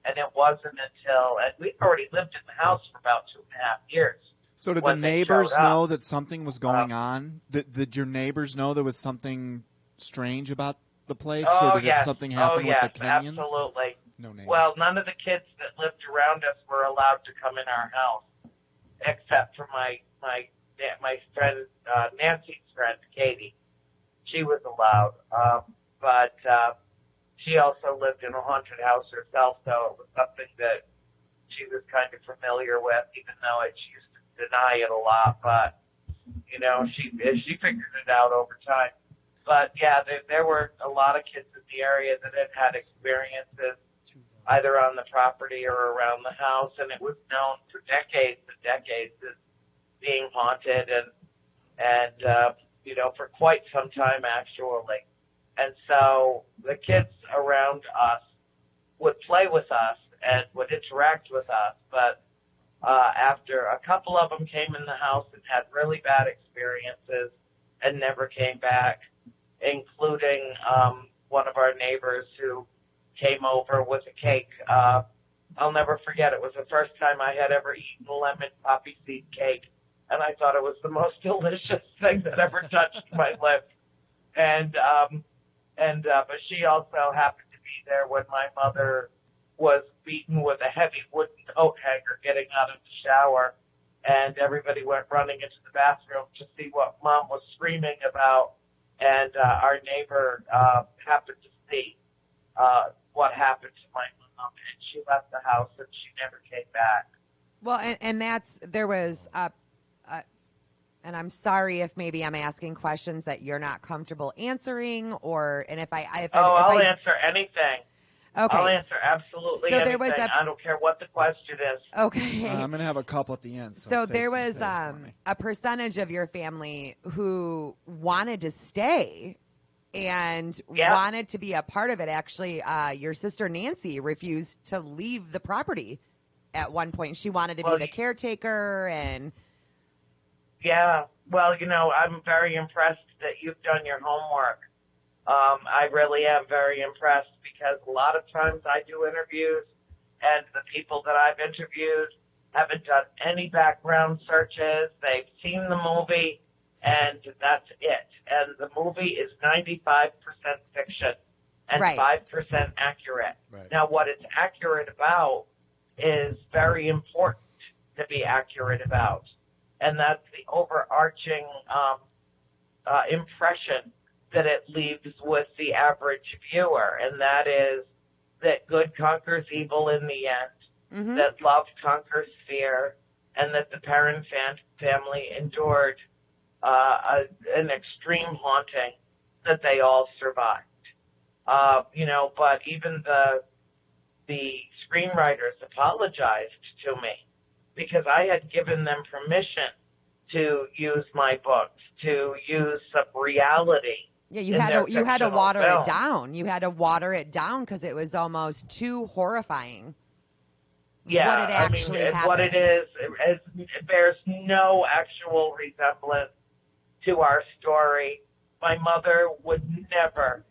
And it wasn't until, and we'd already lived in the house for about 2.5 years.
So did the neighbors know that something was going on? Did your neighbors know there was something strange about the place? Or did something happen with the Kenyons?
Absolutely.
No neighbors.
Well, none of the kids that lived around us were allowed to come in our house, except for my friend, Nancy's friend, Katie. She was allowed. But she also lived in a haunted house herself, so it was something that she was kind of familiar with, even though she used to deny it a lot. But, she figured it out over time. But, yeah, there were a lot of kids in the area that had experiences either on the property or around the house, and it was known for decades and decades as being haunted and for quite some time, actually. And so the kids around us would play with us and would interact with us, but after a couple of them came in the house and had really bad experiences and never came back, including one of our neighbors who came over with a cake. I'll never forget, it was the first time I had ever eaten lemon poppy seed cake, and I thought it was the most delicious thing that ever touched my lips. But she also happened to be there when my mother was beaten with a heavy wooden coat hanger getting out of the shower, and everybody went running into the bathroom to see what Mom was screaming about, and our neighbor happened to see what happened to my mom, and she left the house and she never came back.
Well, and there was and I'm sorry if maybe I'm asking questions that you're not comfortable answering, or if
I'll answer anything.
Okay.
I'll answer absolutely anything. I don't care what the question is.
Okay.
I'm going to have a couple at the end.
So there was a percentage of your family who wanted to stay and wanted to be a part of it. Actually, your sister Nancy refused to leave the property at one point. She wanted to be the caretaker and...
Yeah, well, I'm very impressed that you've done your homework. I really am very impressed because a lot of times I do interviews and the people that I've interviewed haven't done any background searches. They've seen the movie and that's it. And the movie is 95% fiction and 5% accurate. Right. Now, what it's accurate about is very important to be accurate about. And that's the overarching impression that it leaves with the average viewer, and that is that good conquers evil in the end, that love conquers fear, and that the Perron family endured an extreme haunting that they all survived. But even the screenwriters apologized to me, because I had given them permission to use my books, to use some reality.
Yeah, you had to water it down. You had to water it down because it was almost too horrifying.
Yeah,
what it actually happened.
What it is, it bears no actual resemblance to our story. My mother would never.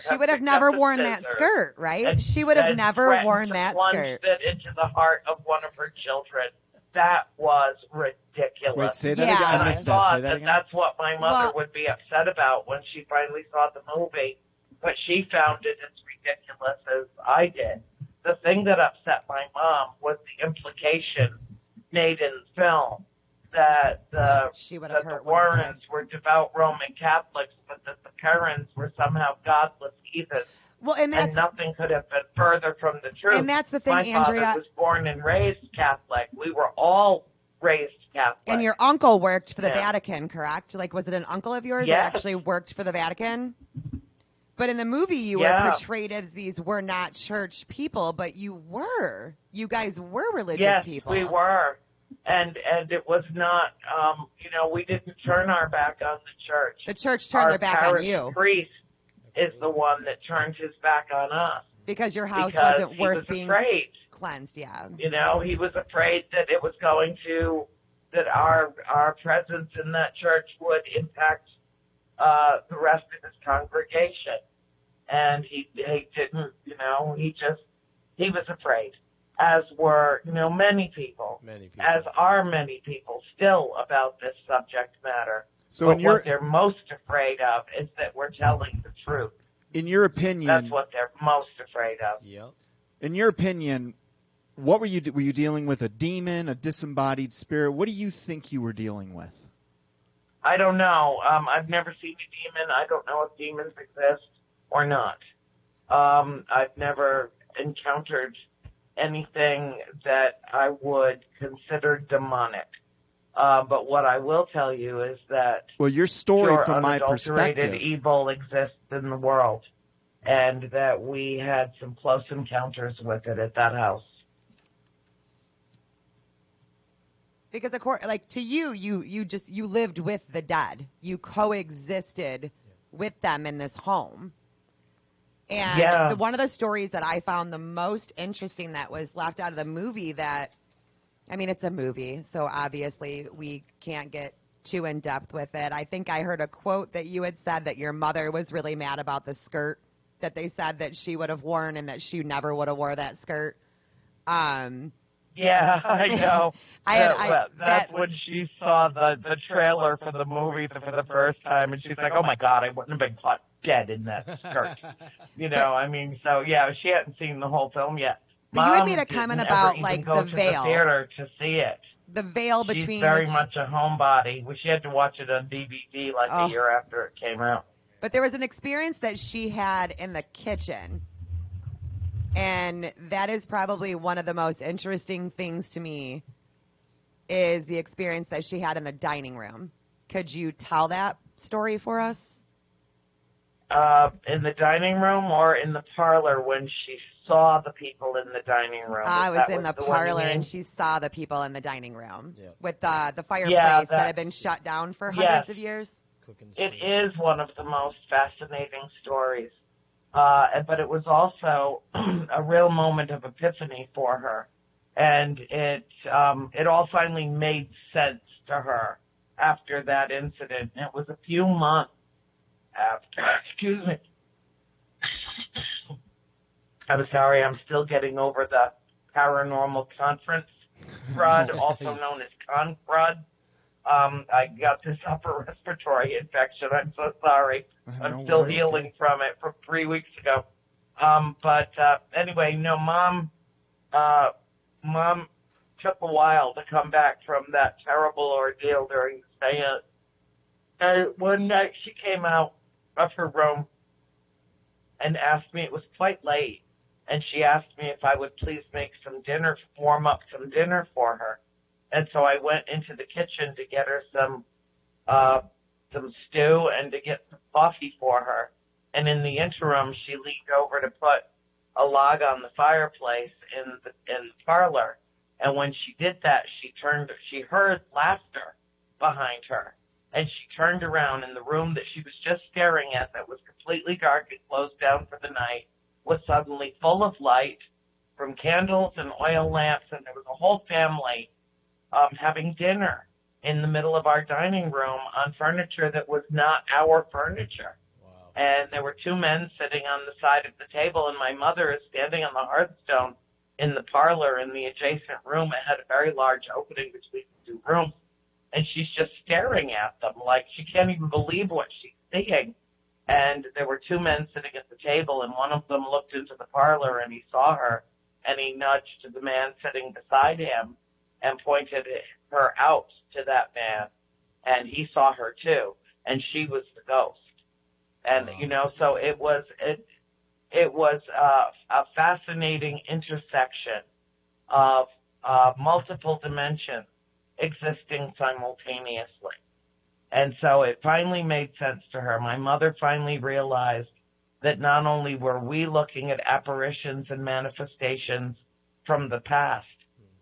She would have never worn that skirt, right? She would have never worn that skirt.
Plunged it into the heart of one of her children. That was ridiculous.
Wait, say that again. I missed that. Say that again.
That's what my mother would be upset about when she finally saw the movie, but she found it as ridiculous as I did. The thing that upset my mom was the implication made in film that the Warrens were devout Roman Catholics, but that the Perrons were somehow godless heathens.
Well, and
nothing could have been further from the truth.
And that's the thing,
my
Andrea.
My father was born and raised Catholic. We were all raised Catholic.
And your uncle worked for the Vatican, correct? Like, was it an uncle of yours that actually worked for the Vatican? But in the movie, you were
Yeah.
portrayed as these were not church people, but you were. You guys were religious
Yes,
people.
we were. And it was not, we didn't turn our back on the church.
The church turned their back on you.
Our priest is the one that turned his back on us.
Because your house
because
wasn't
he
worth
was
being
afraid.
cleansed, yeah.
He was afraid that it was going to, that our presence in that church would impact the rest of his congregation. And he didn't, he was afraid, as were, many people, as are many people still about this subject matter.
So
but what they're most afraid of is that we're telling the truth.
In your opinion,
that's what they're most afraid of.
Yep.
In your opinion, what were you dealing with? A demon, a disembodied spirit? What do you think you were dealing with?
I don't know. I've never seen a demon. I don't know if demons exist or not. I've never encountered anything that I would consider demonic. But what I will tell you is that
your story,
pure,
from my
unadulterated
perspective,
evil exists in the world, and that we had some close encounters with it at that house.
Because to you lived with the dead. You coexisted with them in this home. And one of the stories that I found the most interesting that was left out of the movie it's a movie, so obviously we can't get too in depth with it. I think I heard a quote that you had said that your mother was really mad about the skirt that they said that she would have worn and that she never would have wore that skirt.
Yeah, I know. That's when she saw the trailer for the movie for the first time, and she's like, "Oh my God, I wouldn't have been caught dead in that skirt." So she hadn't seen the whole film yet.
But you had made a comment about the veil.
The theater to see it.
The veil between.
She's very much a homebody. She had to watch it on DVD a year after it came out.
But there was an experience that she had in the kitchen. And that is probably one of the most interesting things to me is the experience that she had in the dining room. Could you tell that story for us?
In the dining room or in the parlor when she saw the people in the dining room?
I was in the parlor and she saw the people in the dining room with the fireplace that had been shut down for hundreds of years.
It is one of the most fascinating stories. But it was also a real moment of epiphany for her. And it all finally made sense to her after that incident. It was a few months after, excuse me. I'm sorry, I'm still getting over the paranormal conference crud, also known as con crud. I got this upper respiratory infection. I'm so sorry. I'm still healing from it from 3 weeks ago. Anyway, Mom took a while to come back from that terrible ordeal during the seance. And one night she came out of her room and asked me, it was quite late, and she asked me if I would please make some dinner, warm up some dinner for her. And so I went into the kitchen to get her some stew and to get some coffee for her. And in the interim, she leaned over to put a log on the fireplace in the parlor. And when she did that, she heard laughter behind her. And she turned around, and the room that she was just staring at that was completely dark and closed down for the night was suddenly full of light from candles and oil lamps, and there was a whole family having dinner in the middle of our dining room on furniture that was not our furniture. Wow. And there were two men sitting on the side of the table, and my mother is standing on the hearthstone in the parlor in the adjacent room. It had a very large opening between the two rooms, and she's just staring at them like she can't even believe what she's seeing. And there were two men sitting at the table, and one of them looked into the parlor, and he saw her, and he nudged the man sitting beside him and pointed her out to that man, and he saw her too, and she was the ghost. And so it was a fascinating intersection of multiple dimensions existing simultaneously. And so it finally made sense to her. My mother finally realized that not only were we looking at apparitions and manifestations from the past,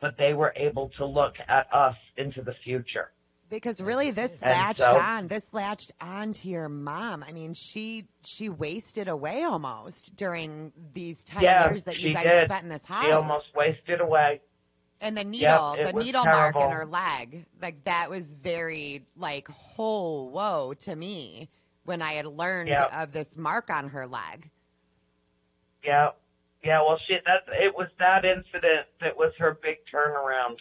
but they were able to look at us into the future.
Because really, this
And
latched on to your mom. I mean, she wasted away almost during these 10 years that you guys spent in this house.
She almost wasted away.
And the needle,
Yep,
the
was
needle mark in
terrible.
her leg, like that was very like, oh, whoa, to me when I had learned
Yep.
of this mark on her leg.
Yeah. Yeah, well, it was that incident that was her big turnaround.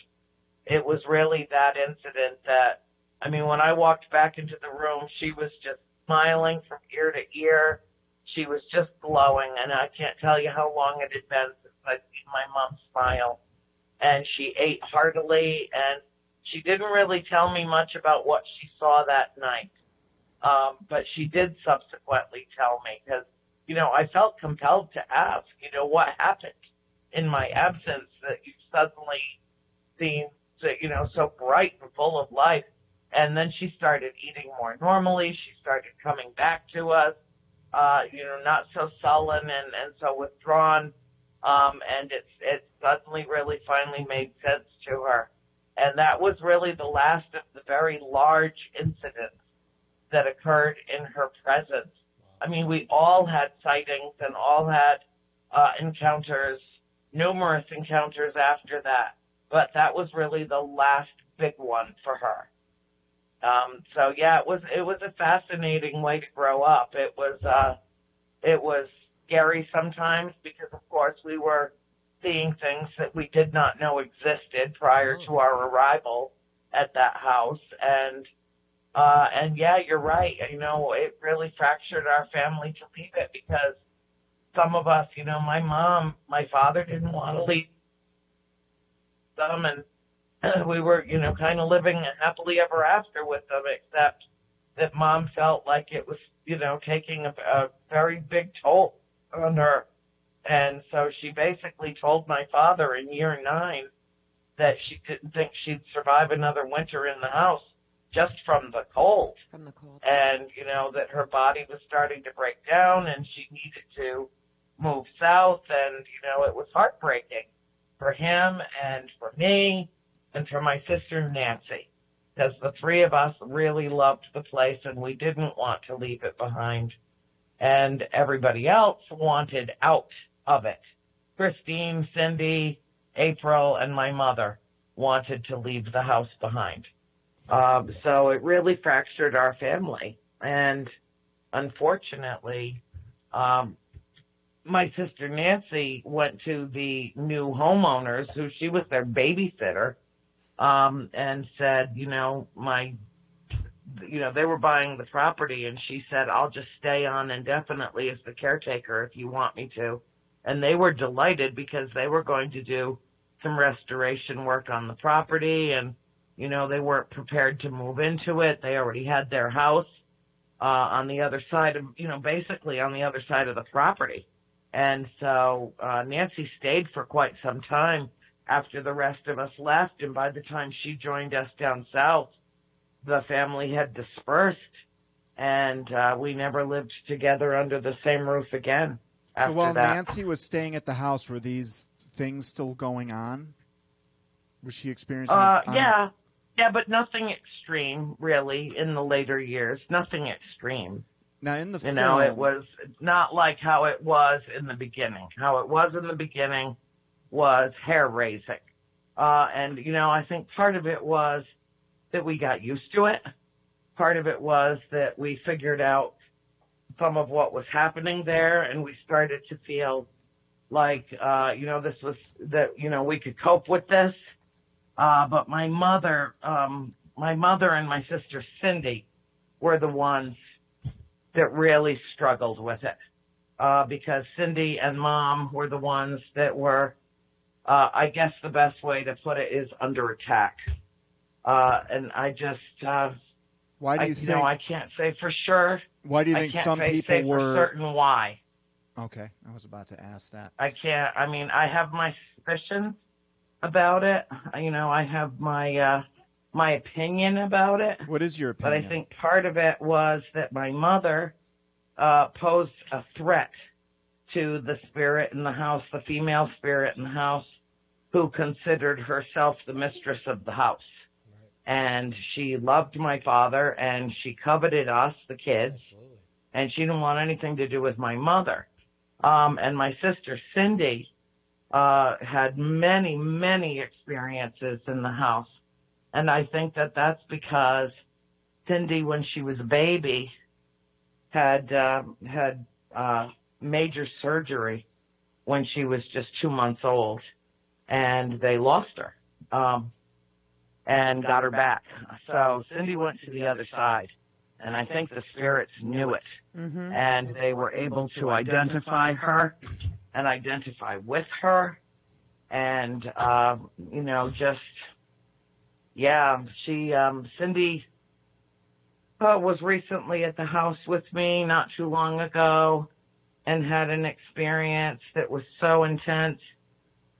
It was really that incident that, I mean, when I walked back into the room, she was just smiling from ear to ear. She was just glowing, and I can't tell you how long it had been since I'd seen my mom smile. And she ate heartily, and she didn't really tell me much about what she saw that night. But she did subsequently tell me, because, you know, I felt compelled to ask, you know, what happened in my absence that you suddenly seemed, you know, so bright and full of life. And then she started eating more normally. She started coming back to us, you know, not so sullen and so withdrawn. And it suddenly really finally made sense to her. And that was really the last of the very large incidents that occurred in her presence. I mean, we all had sightings and all had encounters, numerous encounters after that. But that was really the last big one for her. So yeah, it was a fascinating way to grow up. It was scary sometimes because, of course, we were seeing things that we did not know existed prior to our arrival at that house. And yeah, you're right. You know, it really fractured our family to leave it because some of us, you know, my father didn't want to leave them, and we were, you know, kind of living happily ever after with them, except that Mom felt like it was, you know, taking a very big toll on her. And so she basically told my father in year 9 that she didn't think she'd survive another winter in the house just from the cold.
From the cold.
And, you know, that her body was starting to break down and she needed to move south. And, you know, it was heartbreaking for him and for me and for my sister Nancy, because the three of us really loved the place and we didn't want to leave it behind. And everybody else wanted out of it. Christine, Cindy, April, and my mother wanted to leave the house behind. So it really fractured our family. And unfortunately, my sister Nancy went to the new homeowners, who she was their babysitter, and said, you know, they were buying the property, and she said, I'll just stay on indefinitely as the caretaker if you want me to. And they were delighted because they were going to do some restoration work on the property, and, you know, they weren't prepared to move into it. They already had their house on the other side of, you know, basically on the other side of the property. And so Nancy stayed for quite some time after the rest of us left, and by the time she joined us down south, the family had dispersed, and we never lived together under the same roof again after
So while
that.
Nancy was staying at the house, were these things still going on? Was she experiencing
Yeah, but nothing extreme, really, in the later years. Nothing extreme.
Now, in the
You
film,
know, it's not like how it was in the beginning. How it was in the beginning was hair-raising. And, you know, I think part of it was that we got used to it. Part of it was that we figured out some of what was happening there, and we started to feel like, you know, we could cope with this. But my mother and my sister Cindy were the ones that really struggled with it, because Cindy and Mom were the ones that were, I guess the best way to put it is under attack. And I just,
why do you think?
You know, I can't say for sure.
Why do you think some people
say
were?
for certain why.
Okay, I was about to ask that.
I can't. I mean, I have my suspicions about it. You know, I have my opinion about it.
What is your
But
opinion?
I think part of it was that my mother posed a threat to the spirit in the house, the female spirit in the house, who considered herself the mistress of the house. And she loved my father, and she coveted us, the kids,
Absolutely.
and she didn't want anything to do with my mother. And my sister Cindy had many, many experiences in the house. And I think that that's because Cindy, when she was a baby, had major surgery when she was just 2 months old, and they lost her and got her back. So Cindy went to the other side, and I think the spirits knew it, and they were able to identify her and identify with her, and Cindy was recently at the house with me not too long ago and had an experience that was so intense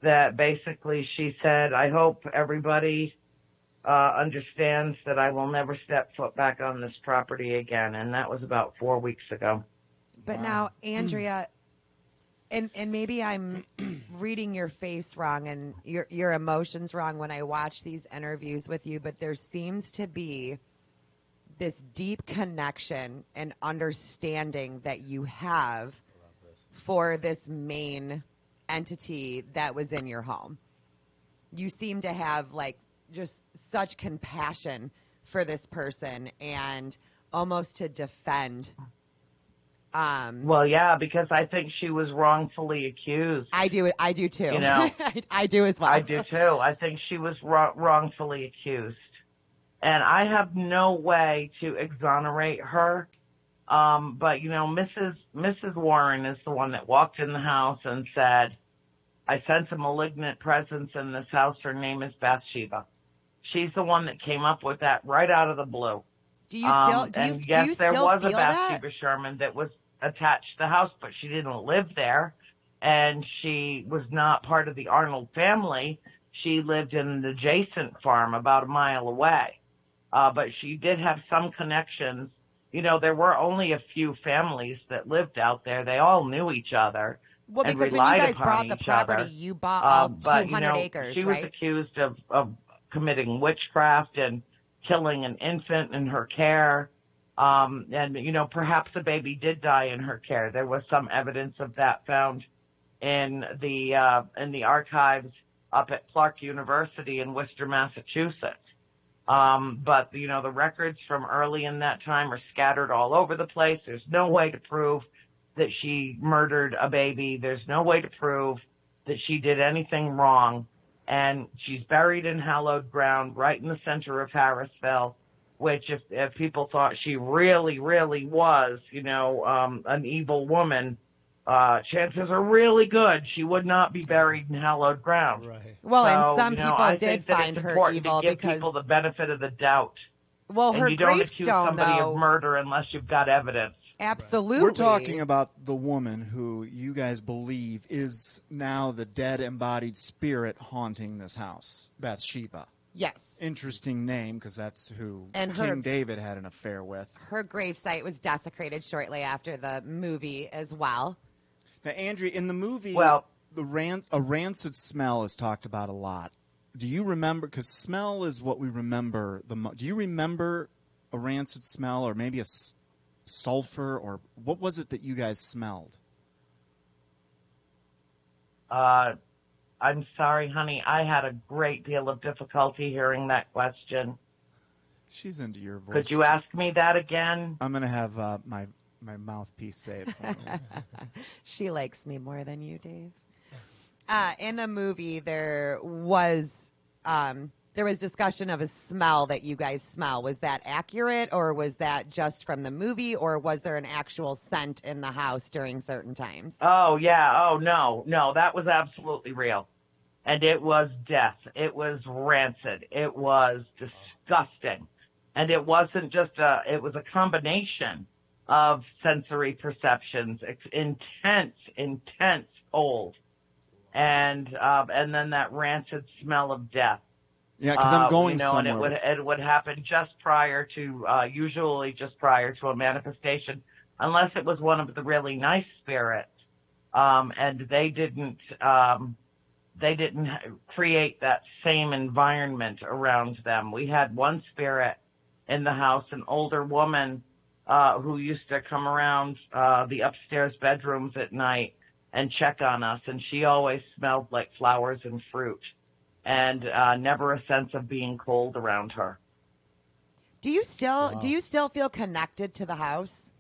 that basically she said, I hope everybody understands that I will never step foot back on this property again. And that was about 4 weeks ago.
But now, Andrea, and maybe I'm reading your face wrong and your emotions wrong when I watch these interviews with you, but there seems to be this deep connection and understanding that you have for this main entity that was in your home. You seem to have like just such compassion for this person and almost to defend.
Well, yeah, because I think she was wrongfully accused.
I do too.
You know,
I do as well.
I do too. I think she was wrongfully accused. And I have no way to exonerate her. But, Mrs. Warren is the one that walked in the house and said, I sense a malignant presence in this house. Her name is Bathsheba. She's the one that came up with that right out of the blue.
Do you still
Yes, there was a Bathsheba Sherman that was attached to the house, but she didn't live there. And she was not part of the Arnold family. She lived in an adjacent farm about a mile away. But she did have some connections. There were only a few families that lived out there. They all knew each other.
Well,
and
because when you guys
relied
bought
upon
the
each
property,
other.
you bought all
But,
200 acres,
she was
right?
accused of committing witchcraft and killing an infant in her care. And perhaps the baby did die in her care. There was some evidence of that found in the archives up at Clark University in Worcester, Massachusetts. But the records from early in that time are scattered all over the place. There's no way to prove that she murdered a baby. There's no way to prove that she did anything wrong. And she's buried in hallowed ground right in the center of Harrisville, which if people thought she really, really was, an evil woman, chances are really good she would not be buried in hallowed ground.
Right.
Well,
So,
and some people
I
did
think that
find
it's
her
important
evil
to give
because
people the benefit of the doubt.
well,
And
her
you don't accuse
gravestone
somebody
though.
of murder unless you've got evidence.
Absolutely.
We're talking about the woman who you guys believe is now the dead embodied spirit haunting this house, Bathsheba.
Yes.
Interesting name because that's who
And
King David had an affair with.
Her gravesite was desecrated shortly after the movie as well.
Now, Andrea, in the movie,
Well,
a rancid smell is talked about a lot. Do you remember? Because smell is what we remember the most. Do you remember a rancid smell, or maybe a sulfur, or what was it that you guys smelled?
I'm sorry, honey. I had a great deal of difficulty hearing that question.
She's into your voice.
Could you ask me that again?
I'm going to have my mouthpiece say it for me.
She likes me more than you, Dave. In the movie, there was discussion of a smell that you guys smell. Was that accurate, or was that just from the movie, or was there an actual scent in the house during certain times?
Oh, yeah. Oh, no. No, that was absolutely real. And it was death. It was rancid. It was disgusting. And it wasn't just it was a combination of sensory perceptions, intense old. And then that rancid smell of death.
Yeah, because I'm going
somewhere.
somewhere.
And it would happen just prior to, usually just prior to a manifestation. unless it was one of the really nice spirits, and they didn't create that same environment around them. We had one spirit in the house, an older woman who used to come around the upstairs bedrooms at night and check on us, and she always smelled like flowers and fruit, and never a sense of being cold around her.
Do you still feel connected to the house?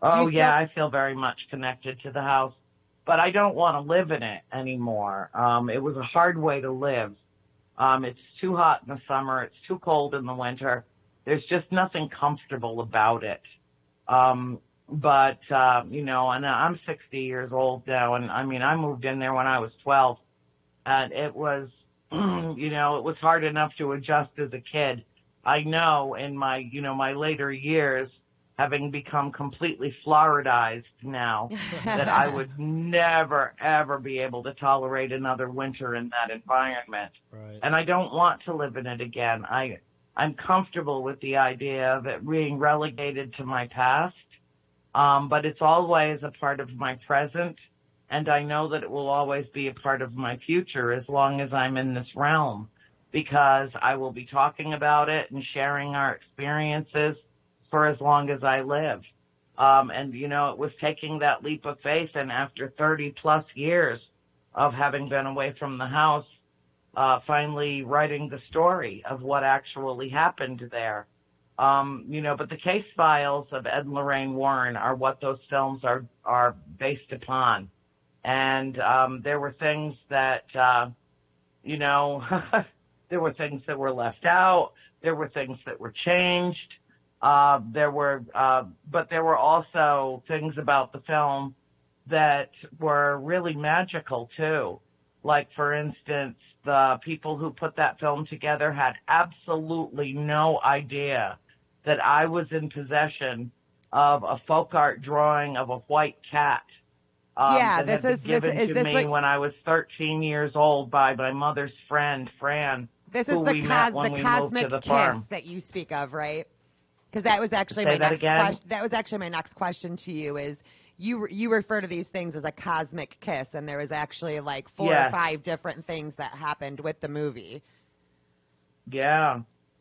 Oh, yeah, I feel very much connected to the house, but I don't want to live in it anymore. It was a hard way to live. It's too hot in the summer. It's too cold in the winter. There's just nothing comfortable about it. But and I'm 60 years old now, and I mean, I moved in there when I was 12, and it was, it was hard enough to adjust as a kid. I know in my, my later years, having become completely Floridized now, that I would never, ever be able to tolerate another winter in that environment.
Right.
And I don't want to live in it again. I'm comfortable with the idea of it being relegated to my past, but it's always a part of my present, and I know that it will always be a part of my future as long as I'm in this realm, because I will be talking about it and sharing our experiences for as long as I live. And, it was taking that leap of faith, and after 30 plus years of having been away from the house, finally writing the story of what actually happened there. But the case files of Ed and Lorraine Warren are what those films are based upon. And there were things that, there were things that were left out. There were things that were changed. But there were also things about the film that were really magical too. Like, for instance, the people who put that film together had absolutely no idea that I was in possession of a folk art drawing of a white cat. That had been given to me when I was 13 years old by my mother's friend, Fran.
This is the cosmic kiss that you speak of, right? Because that was actually my next question. That was actually my next question to you. Is you refer to these things as a cosmic kiss, and there was actually like 4 or 5 different things that happened with the movie.
Yeah,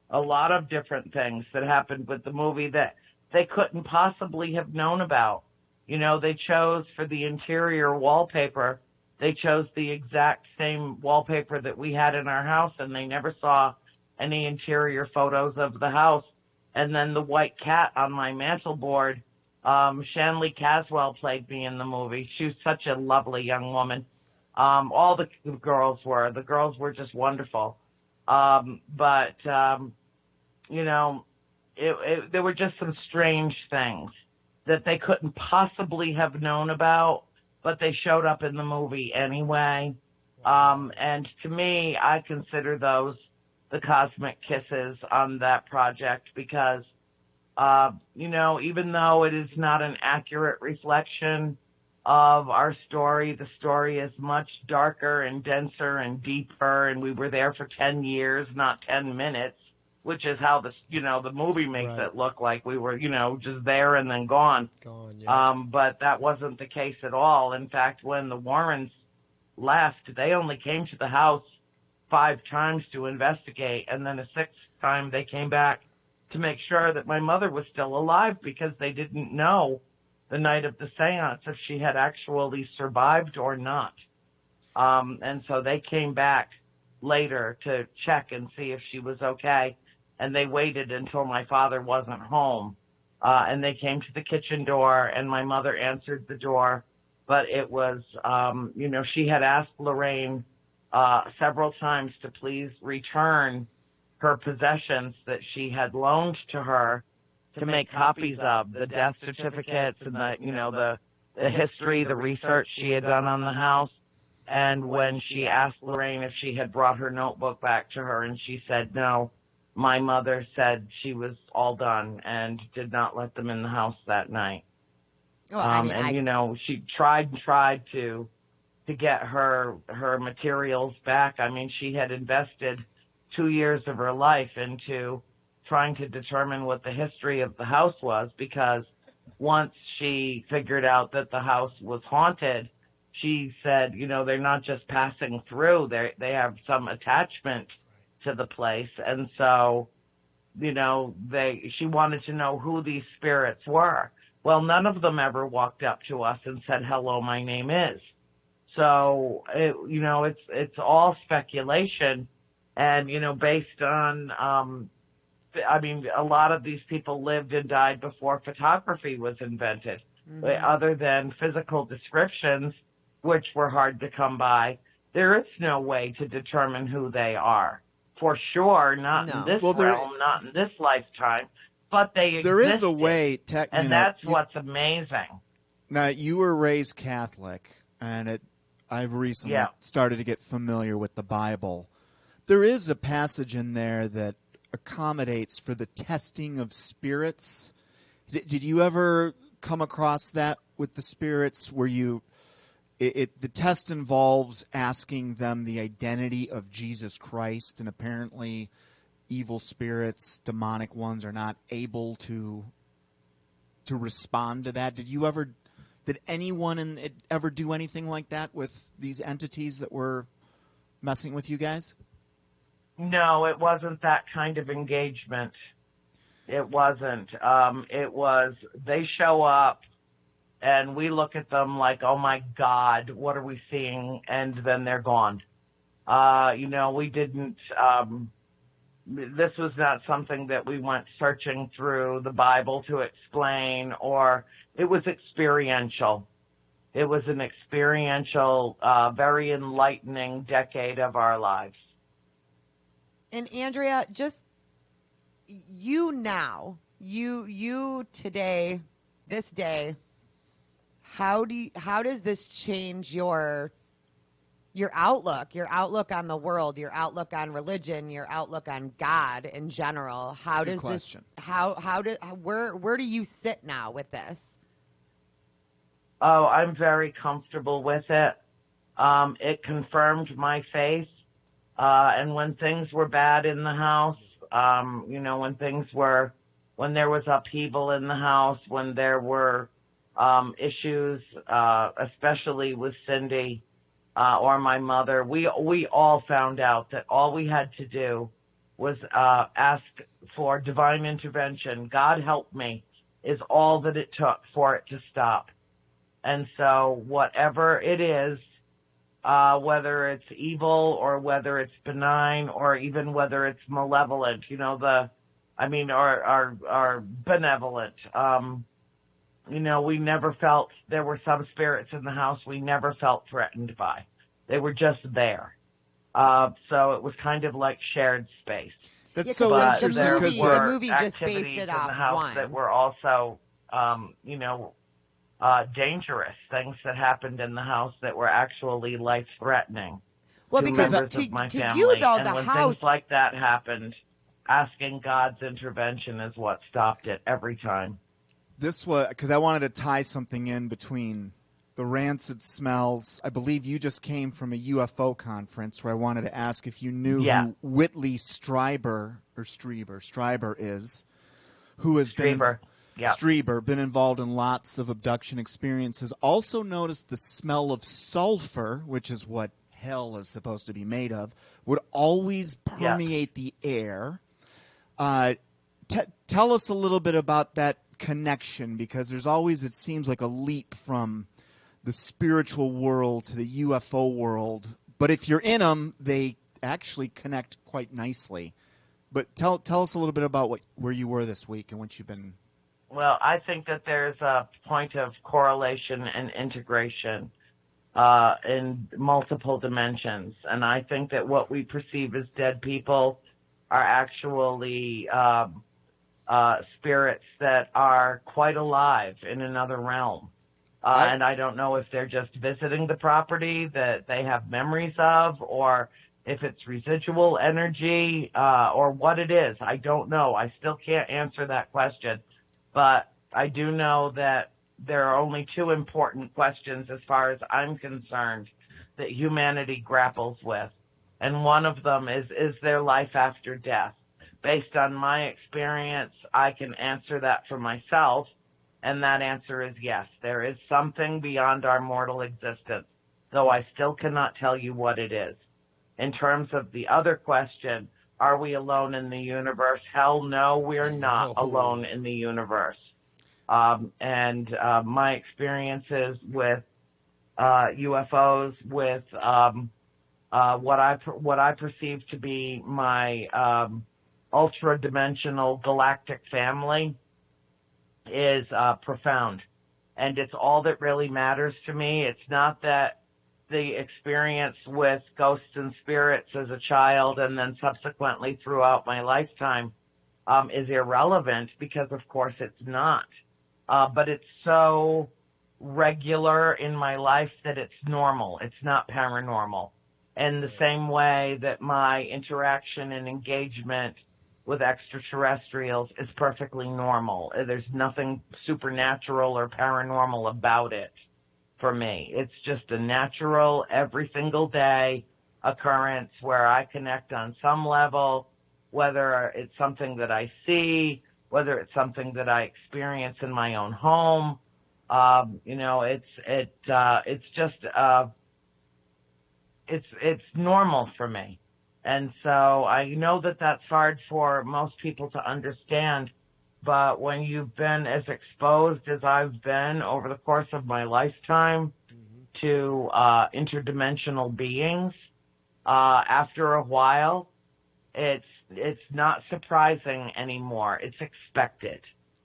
a lot of different things that happened with the movie that they couldn't possibly have known about. They chose for the interior wallpaper, they chose the exact same wallpaper that we had in our house, and they never saw any interior photos of the house. And then the white cat on my mantel board, Shanley Caswell played me in the movie. She was such a lovely young woman. All the girls were. The girls were just wonderful. There were just some strange things that they couldn't possibly have known about, but they showed up in the movie anyway. And to me, I consider those the cosmic kisses on that project because, even though it is not an accurate reflection of our story, the story is much darker and denser and deeper, and we were there for 10 years, not 10 minutes, which is how the movie makes it look like we were, just there and then gone.
Yeah.
But that wasn't the case at all. In fact, when the Warrens left, they only came to the house 5 times to investigate, and then a 6th time they came back to make sure that my mother was still alive, because they didn't know the night of the seance if she had actually survived or not. And so they came back later to check and see if she was okay, and they waited until my father wasn't home. And they came to the kitchen door, and my mother answered the door, but it was, she had asked Lorraine several times to please return her possessions that she had loaned to her to make copies of, the death certificates and the history, the research she had done on the house. And when she asked Lorraine if she had brought her notebook back to her, and she said no, my mother said she was all done and did not let them in the house that night. Well, she tried to get her materials back. I mean, she had invested 2 years of her life into trying to determine what the history of the house was, because once she figured out that the house was haunted, she said, they're not just passing through, they have some attachment to the place. And so, she wanted to know who these spirits were. Well, none of them ever walked up to us and said, hello, my name is. So, it's all speculation. And, based on, a lot of these people lived and died before photography was invented. Other than physical descriptions, which were hard to come by, there is no way to determine who they are. For sure, not in this realm, not in this lifetime, but they existed.
There is a way,
and that's what's amazing.
Now, you were raised Catholic, and I've recently started to get familiar with the Bible. There is a passage in there that accommodates for the testing of spirits. Did you ever come across that with the spirits where the test involves asking them the identity of Jesus Christ, and apparently evil spirits, demonic ones, are not able to respond to that? Did anyone ever do anything like that with these entities that were messing with you guys?
No, it wasn't that kind of engagement. It wasn't. It was, they show up and we look at them like, oh my God, what are we seeing? And then they're gone. We didn't, this was not something that we went searching through the Bible to explain, or it was experiential. It was an experiential, very enlightening decade of our lives.
And Andrea, just you now, you today, this day, how does this change your outlook on the world, your outlook on religion, your outlook on God in general? How
Good
does
question.
this where do you sit now with this?
Oh, I'm very comfortable with it. It confirmed my faith. And when things were bad in the house, when there was upheaval in the house, when there were issues, especially with Cindy or my mother, we all found out that all we had to do was ask for divine intervention. God help me is all that it took for it to stop. And so whatever it is, whether it's evil or whether it's benign or even whether it's malevolent, or benevolent, we never felt, there were some spirits in the house we never felt threatened by. They were just there. So it was kind of like shared space.
That's so interesting.
The movie just based it
in
off
the house
one.
that were also, dangerous things that happened in the house that were actually life-threatening.
Well,
to
because
members of my
to
family.
you, though,
and
the
when
house,
things like that happened, asking God's intervention is what stopped it every time.
This was because I wanted to tie something in between the rancid smells. I believe you just came from a UFO conference where I wanted to ask if you knew who Whitley Strieber is, who has been involved in lots of abduction experiences. Also noticed the smell of sulfur, which is what hell is supposed to be made of, would always permeate the air. Tell us a little bit about that connection, because there's always, it seems like, a leap from the spiritual world to the UFO world. But if you're in them, they actually connect quite nicely. But tell us a little bit about where you were this week and what you've been.
Well, I think that there's a point of correlation and integration in multiple dimensions. And I think that what we perceive as dead people are actually spirits that are quite alive in another realm. And I don't know if they're just visiting the property that they have memories of, or if it's residual energy, or what it is. I don't know. I still can't answer that question. But I do know that there are only two important questions, as far as I'm concerned, that humanity grapples with. And one of them is there life after death? Based on my experience, I can answer that for myself. And that answer is yes. There is something beyond our mortal existence, though I still cannot tell you what it is. In terms of the other question, are we alone in the universe? Hell no, we're not alone in the universe. And my experiences with UFOs, with what I perceive to be my ultra-dimensional galactic family is profound. And it's all that really matters to me. It's not that the experience with ghosts and spirits as a child and then subsequently throughout my lifetime is irrelevant, because of course it's not. But it's so regular in my life that it's normal. It's not paranormal. In the same way that my interaction and engagement with extraterrestrials is perfectly normal. There's nothing supernatural or paranormal about it for me. It's just a natural, every single day occurrence where I connect on some level, whether it's something that I see, whether it's something that I experience in my own home. It's normal for me. And so I know that that's hard for most people to understand, but when you've been as exposed as I've been over the course of my lifetime to interdimensional beings, after a while, it's not surprising anymore. It's expected.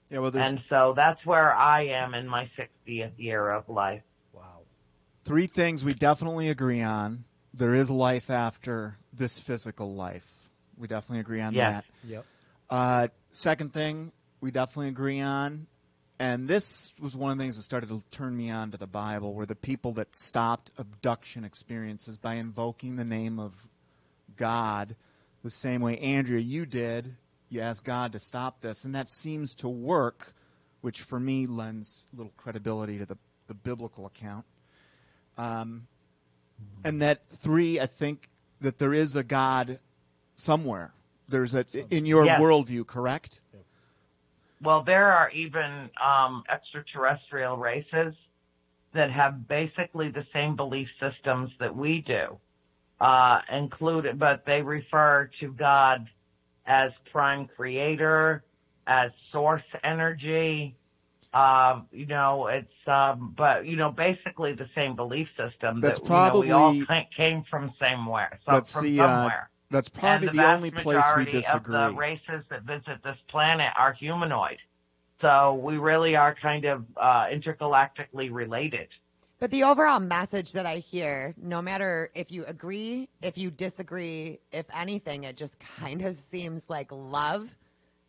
Yeah, well,
and so that's where I am in my 60th year of life.
Wow.
3 things we definitely agree on. There is life after this physical life. We definitely agree on
Yes.
that.
Yep.
Second thing we definitely agree on, and this was one of the things that started to turn me on to the Bible, were the people that stopped abduction experiences by invoking the name of God the same way, Andrea, you did. You asked God to stop this, and that seems to work, which for me lends a little credibility to the biblical account. And that 3, I think that there is a God somewhere. There's in your
Yes.
worldview, correct?
Well, there are even extraterrestrial races that have basically the same belief systems that we do, but they refer to God as prime creator, as source energy. Basically the same belief system.
That's
that
probably
we all came from somewhere. Somewhere.
That's probably
And
the only place we
vast majority
disagree.
of the races that visit this planet are humanoid. So we really are kind of intergalactically related.
But the overall message that I hear, no matter if you agree, if you disagree, if anything, it just kind of seems like love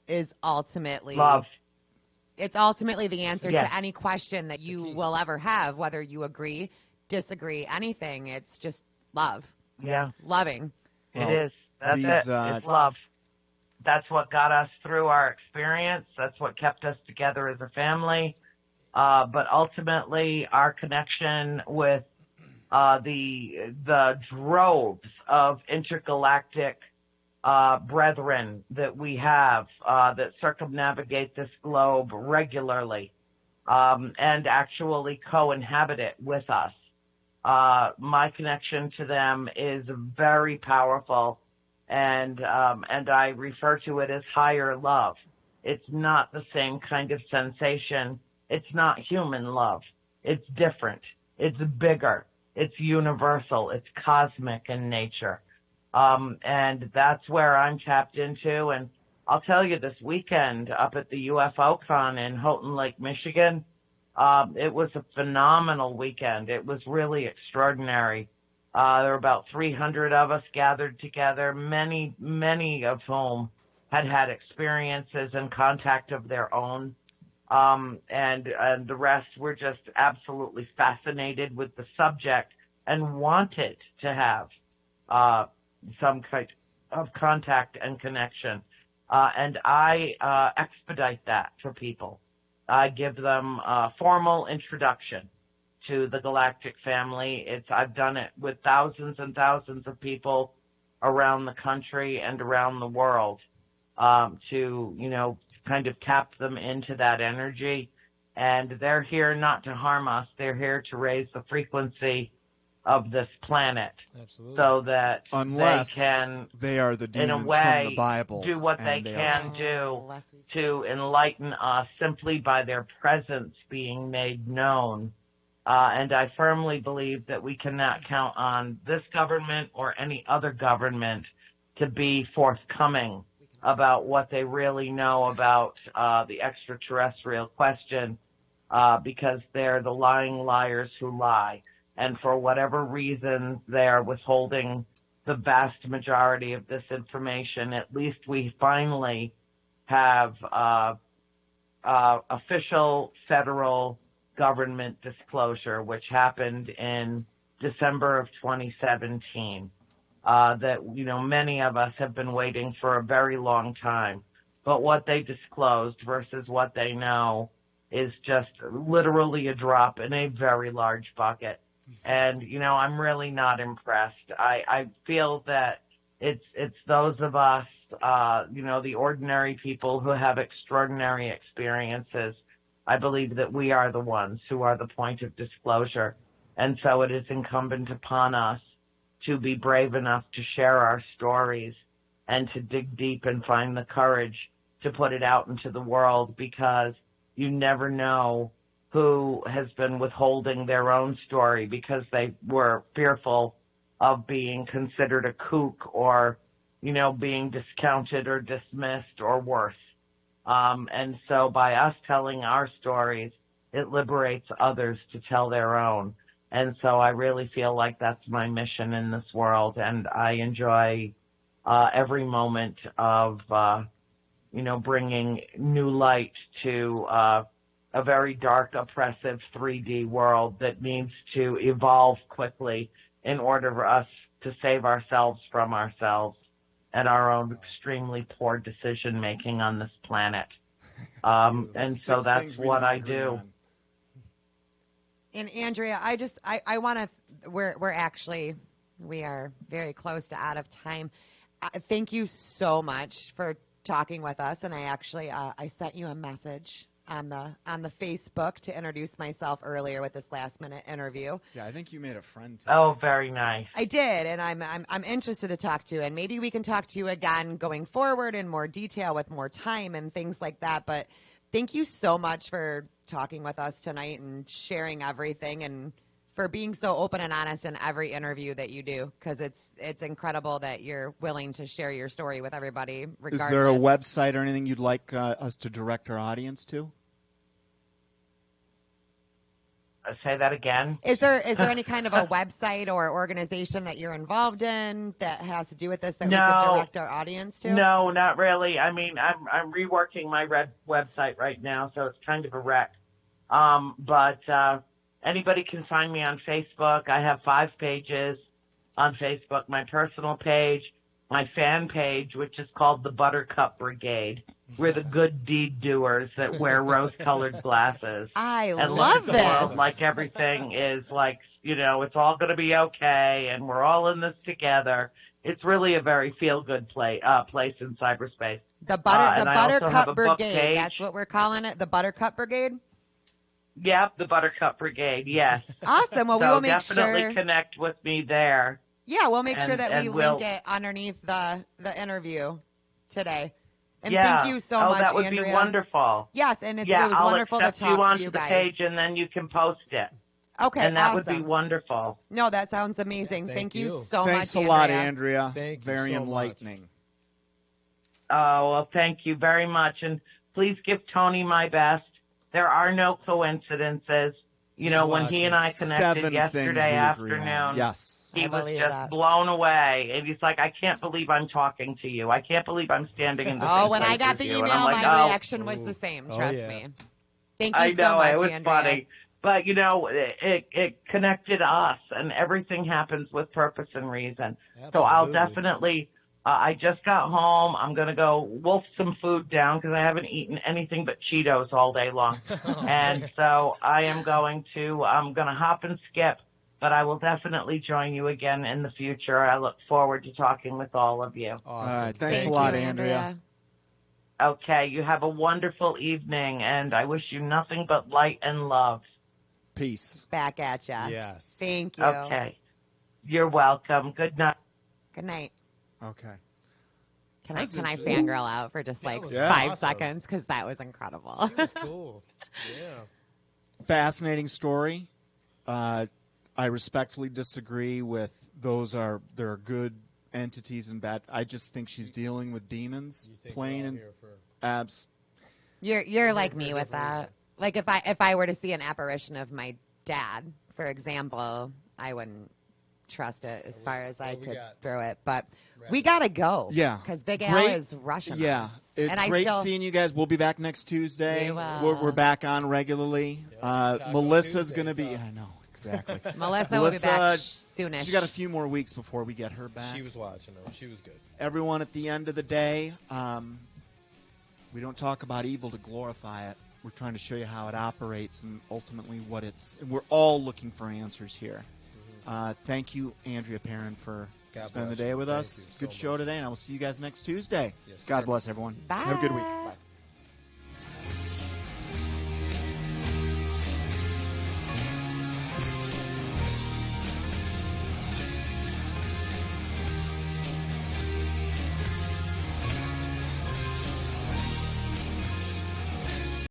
is ultimately
Love.
It's ultimately the answer
Yes.
to any question that you will ever have, whether you agree, disagree, anything. It's just love.
Yeah,
It's loving.
Well,
it is. That's
these,
it. It's love. That's what got us through our experience. That's what kept us together as a family. But ultimately, our connection with the droves of intergalactic brethren that we have that circumnavigate this globe regularly and actually co-inhabit it with us. My connection to them is very powerful, and I refer to it as higher love. It's not the same kind of sensation. It's not human love. It's different. It's bigger. It's universal. It's cosmic in nature. And that's where I'm tapped into. And I'll tell you, this weekend up at the UFO Con in Houghton Lake, Michigan, it was a phenomenal weekend. It was really extraordinary. There were about 300 of us gathered together, many of whom had experiences and contact of their own. And the rest were just absolutely fascinated with the subject and wanted to have some kind of contact and connection. And I expedite that for people. I give them a formal introduction to the galactic family. I've done it with thousands and thousands of people around the country and around the world to, kind of tap them into that energy And they're here not to harm us. They're here to raise the frequency of this planet
Absolutely.
so that
Unless
they can,
they are the
in a
demons
way,
from the Bible.
do what they
and
can do to enlighten us simply by their presence being made known. And I firmly believe that we cannot count on this government or any other government to be forthcoming about what they really know about the extraterrestrial question, because they're the lying liars who lie. And for whatever reason, they're withholding the vast majority of this information. At least we finally have official federal government disclosure, which happened in December of 2017. That, many of us have been waiting for a very long time. But what they disclosed versus what they know is just literally a drop in a very large bucket. And, I'm really not impressed. I feel that it's those of us, the ordinary people who have extraordinary experiences. I believe that we are the ones who are the point of disclosure. And so it is incumbent upon us to be brave enough to share our stories and to dig deep and find the courage to put it out into the world, because you never know who has been withholding their own story because they were fearful of being considered a kook or, being discounted or dismissed or worse. And so by us telling our stories, it liberates others to tell their own. And so I really feel like that's my mission in this world. And I enjoy every moment of, bringing new light to a very dark, oppressive 3D world that needs to evolve quickly in order for us to save ourselves from ourselves and our own extremely poor decision making on this planet. And so that's what I do.
And Andrea, I want to, we are very close to out of time. Thank you so much for talking with us. And I sent you a message on the Facebook to introduce myself earlier with this last minute interview.
Yeah, I think you made a friend today.
Oh, very nice.
I did, and I'm interested to talk to you, and maybe we can talk to you again going forward in more detail with more time and things like that. But thank you so much for talking with us tonight and sharing everything, and for being so open and honest in every interview that you do, because it's incredible that you're willing to share your story with everybody regardless.
Is there a website or anything you'd like us to direct our audience to?
Say that again.
Is there any kind of a website or organization that you're involved in that has to do with this that we could direct our audience to?
No, not really. I mean, I'm reworking my website right now, so it's kind of a wreck. But anybody can find me on Facebook. I have 5 pages on Facebook. My personal page, my fan page, which is called the Buttercup Brigade. We're the good deed doers that wear rose-colored glasses.
I
and
love
look at the
this.
world like everything is like, it's all going to be okay, and we're all in this together. It's really a very feel-good place in cyberspace.
The
and
Buttercup Brigade. That's what we're calling it. The Buttercup Brigade.
Yep, the Buttercup Brigade. Yes.
Awesome. Well,
so
we will make
definitely connect with me there.
Yeah, we'll make sure that we
we'll
link it underneath the interview today. And
yeah.
thank you so much,
that would
Andrea.
be wonderful.
Yes, and it was
I'll
wonderful to
accept
talk
you onto
to you
the
guys.
page, and then you can post it.
Okay,
and that
awesome.
would be wonderful.
No, that sounds amazing. Thank you so
Thanks
much,
a lot,
Andrea.
Andrea.
Thank you
Very
so
enlightening.
Oh, well, thank you very much. And please give Tony my best. There are no coincidences. When he and I connected
7
yesterday
things we agree on.
afternoon,
Yes.
he
I
was
believe
just
that.
blown away. And he's like, I can't believe I'm talking to you. I can't believe I'm standing in the
Oh,
same
when
place
I got
as
the
you.
email,
And I'm like,
my
oh,
reaction was the same. Trust
yeah.
me. Thank you
I
so
know,
much,
it was
Andrea.
funny. But, it connected us, and everything happens with purpose and reason. So I'll
Absolutely.
definitely, I just got home. I'm going to go wolf some food down because I haven't eaten anything but Cheetos all day long. And so I'm going to hop and skip, but I will definitely join you again in the future. I look forward to talking with all of you.
Awesome.
All right, thanks
Thank
a lot,
you,
Andrea.
Okay, you have a wonderful evening, and I wish you nothing but light and love.
Peace.
Back at ya.
Yes.
Thank you.
Okay. You're welcome. Good night.
Good night.
Okay.
Can
That's
I
interesting.
fangirl out for just like
was
5
awesome.
seconds? Because that was incredible.
She was cool. Yeah.
Fascinating story. I respectfully disagree with there are good entities and bad. I just think she's dealing with demons.
You think
Plain
we're all
and
here for
abs.
You're like
for
me
a
with
different
that. Like if I were to see an apparition of my dad, for example, I wouldn't trust it as far as I
we
could
got?
throw it. But we gotta go.
Yeah.
because Big Al
Great-
is rushing.
Yeah.
us. And I
Great
still,
seeing you guys. We'll be back next Tuesday.
We will.
We're back on regularly.
Taco
Melissa's
Tuesday,
going to
it's
be.
awesome.
I know exactly.
Melissa will be back
Melissa,
soonish.
She's got a few more weeks before we get her back.
She was watching them. She was good.
Everyone, at the end of the day, we don't talk about evil to glorify it. We're trying to show you how it operates and ultimately what it's. We're all looking for answers here. Thank you, Andrea Perron, for
God
spending the
bless
day
you.
with
Thank
us.
you
Good
so
show
much.
today, and I will see you guys next Tuesday.
Yes,
God
sir.
bless everyone.
Bye.
Have a good week. Bye.